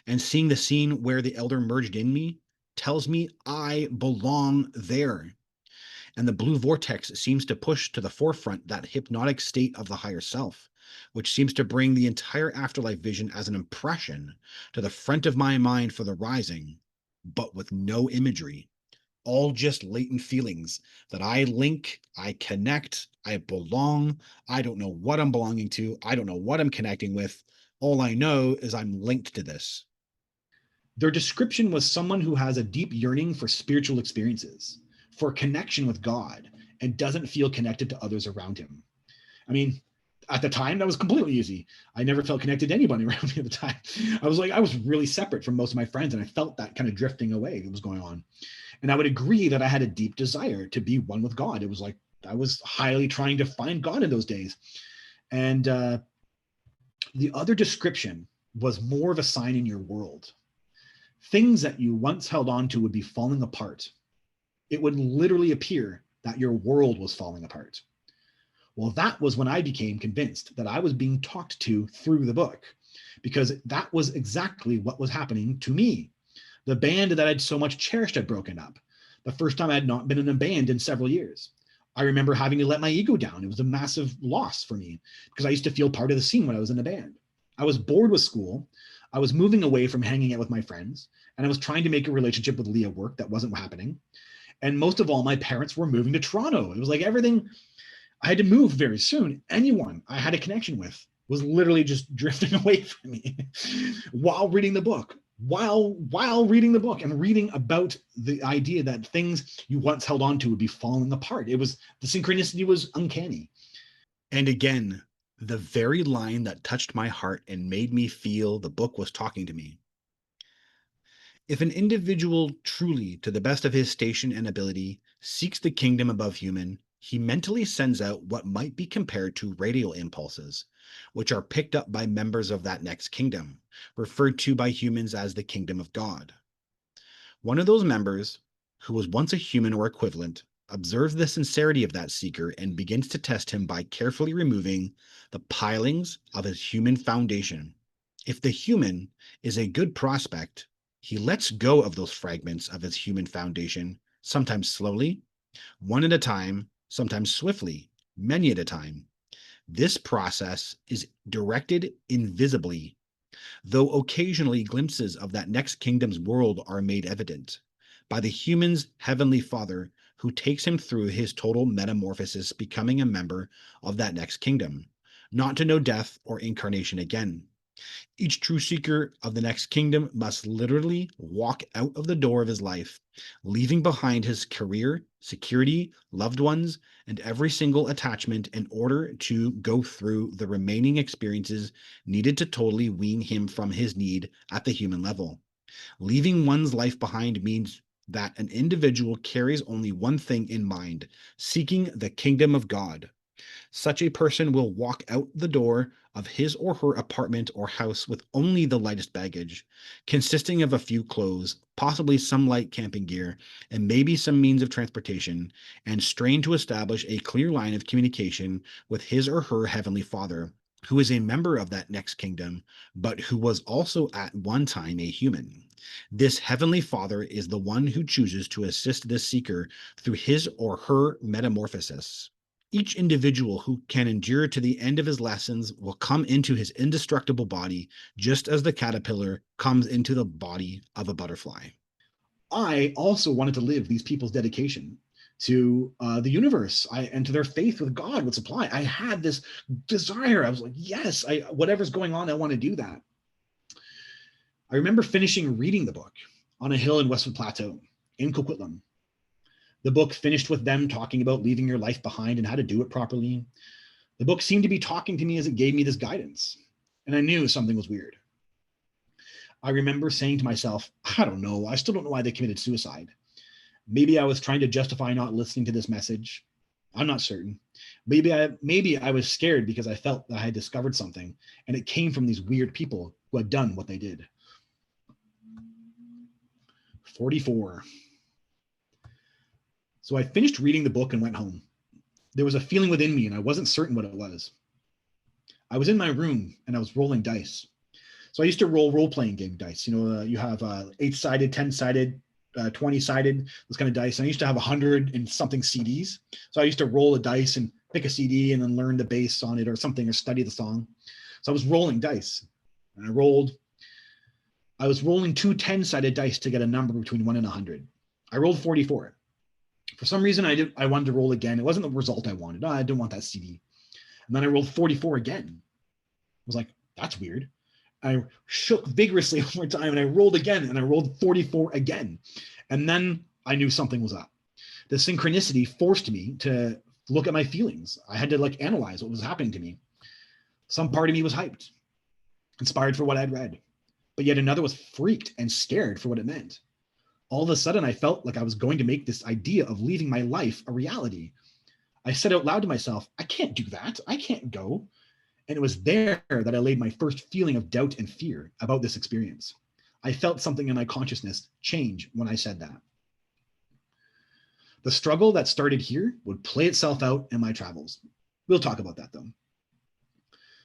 Speaker 1: And seeing the scene where the elder merged in me tells me I belong there. And the blue vortex seems to push to the forefront that hypnotic state of the higher self, which seems to bring the entire afterlife vision as an impression to the front of my mind for the rising, but with no imagery, all just latent feelings that I link, I connect, I belong. I don't know what I'm belonging to. I don't know what I'm connecting with. All I know is I'm linked to this.
Speaker 2: Their description was someone who has a deep yearning for spiritual experiences, for connection with God, and doesn't feel connected to others around him. I mean, at the time, that was completely easy. I never felt connected to anybody around me at the time. I was really separate from most of my friends, and I felt that kind of drifting away that was going on. And I would agree that I had a deep desire to be one with God. It was like I was highly trying to find God in those days. And the other description was more of a sign in your world. Things that you once held on to would be falling apart. It would literally appear that your world was falling apart. Well, that was when I became convinced that I was being talked to through the book, because that was exactly what was happening to me. The band that I'd so much cherished had broken up. The first time I had not been in a band in several years. I remember having to let my ego down. It was a massive loss for me because I used to feel part of the scene when I was in a band. I was bored with school. I was moving away from hanging out with my friends, and I was trying to make a relationship with Leah work that wasn't happening. And most of all, my parents were moving to Toronto. It was like everything, I had to move very soon. Anyone I had a connection with was literally just drifting away from me while reading the book. While reading the book and reading about the idea that things you once held on to would be falling apart. It was, the synchronicity was uncanny.
Speaker 1: And again, the very line that touched my heart and made me feel the book was talking to me. If an individual truly, to the best of his station and ability, seeks the kingdom above human, he mentally sends out what might be compared to radio impulses, which are picked up by members of that next kingdom, referred to by humans as the kingdom of God. One of those members, who was once a human or equivalent, observes the sincerity of that seeker and begins to test him by carefully removing the pilings of his human foundation. If the human is a good prospect, he lets go of those fragments of his human foundation, sometimes slowly, one at a time, sometimes swiftly, many at a time. This process is directed invisibly, though occasionally glimpses of that next kingdom's world are made evident by the human's heavenly Father, who takes him through his total metamorphosis, becoming a member of that next kingdom, not to know death or incarnation again. Each true seeker of the next kingdom must literally walk out of the door of his life, leaving behind his career, security, loved ones, and every single attachment in order to go through the remaining experiences needed to totally wean him from his need at the human level. Leaving one's life behind means that an individual carries only one thing in mind, seeking the kingdom of God. Such a person will walk out the door of his or her apartment or house with only the lightest baggage, consisting of a few clothes, possibly some light camping gear, and maybe some means of transportation, and strain to establish a clear line of communication with his or her heavenly Father, who is a member of that next kingdom, but who was also at one time a human. This heavenly Father is the one who chooses to assist this seeker through his or her metamorphosis. Each individual who can endure to the end of his lessons will come into his indestructible body, just as the caterpillar comes into the body of a butterfly.
Speaker 2: I also wanted to live these people's dedication, to the universe and to their faith with God would supply. I had this desire. I was like, yes, whatever's going on, I want to do that. I remember finishing reading the book on a hill in Westwood Plateau in Coquitlam. The book finished with them talking about leaving your life behind and how to do it properly. The book seemed to be talking to me as it gave me this guidance, and I knew something was weird. I remember saying to myself, I don't know. I still don't know why they committed suicide. Maybe I was trying to justify not listening to this message. I'm not certain. Maybe I was scared because I felt that I had discovered something, and it came from these weird people who had done what they did. 44. So I finished reading the book and went home. There was a feeling within me, and I wasn't certain what it was. I was in my room, and I was rolling dice. So I used to roll role-playing game dice. You have 8-sided, 10-sided, 20-sided, those kind of dice. And I used to have 100 and something CDs. So I used to roll a dice and pick a CD and then learn the bass on it or something, or study the song. So I was rolling dice, and I was rolling 2 10-sided dice to get a number between 1 and 100. I rolled 44. For some reason, I wanted to roll again. It wasn't the result I wanted. I didn't want that CD. And then I rolled 44 again. I was like, that's weird. I shook vigorously one more time, and I rolled again, and I rolled 44 again. And then I knew something was up. The synchronicity forced me to look at my feelings. I had to analyze what was happening to me. Some part of me was hyped, inspired for what I'd read, but yet another was freaked and scared for what it meant. All of a sudden, I felt like I was going to make this idea of leaving my life a reality. I said out loud to myself, I can't do that. I can't go. And it was there that I laid my first feeling of doubt and fear about this experience. I felt something in my consciousness change when I said that. The struggle that started here would play itself out in my travels. We'll talk about that though.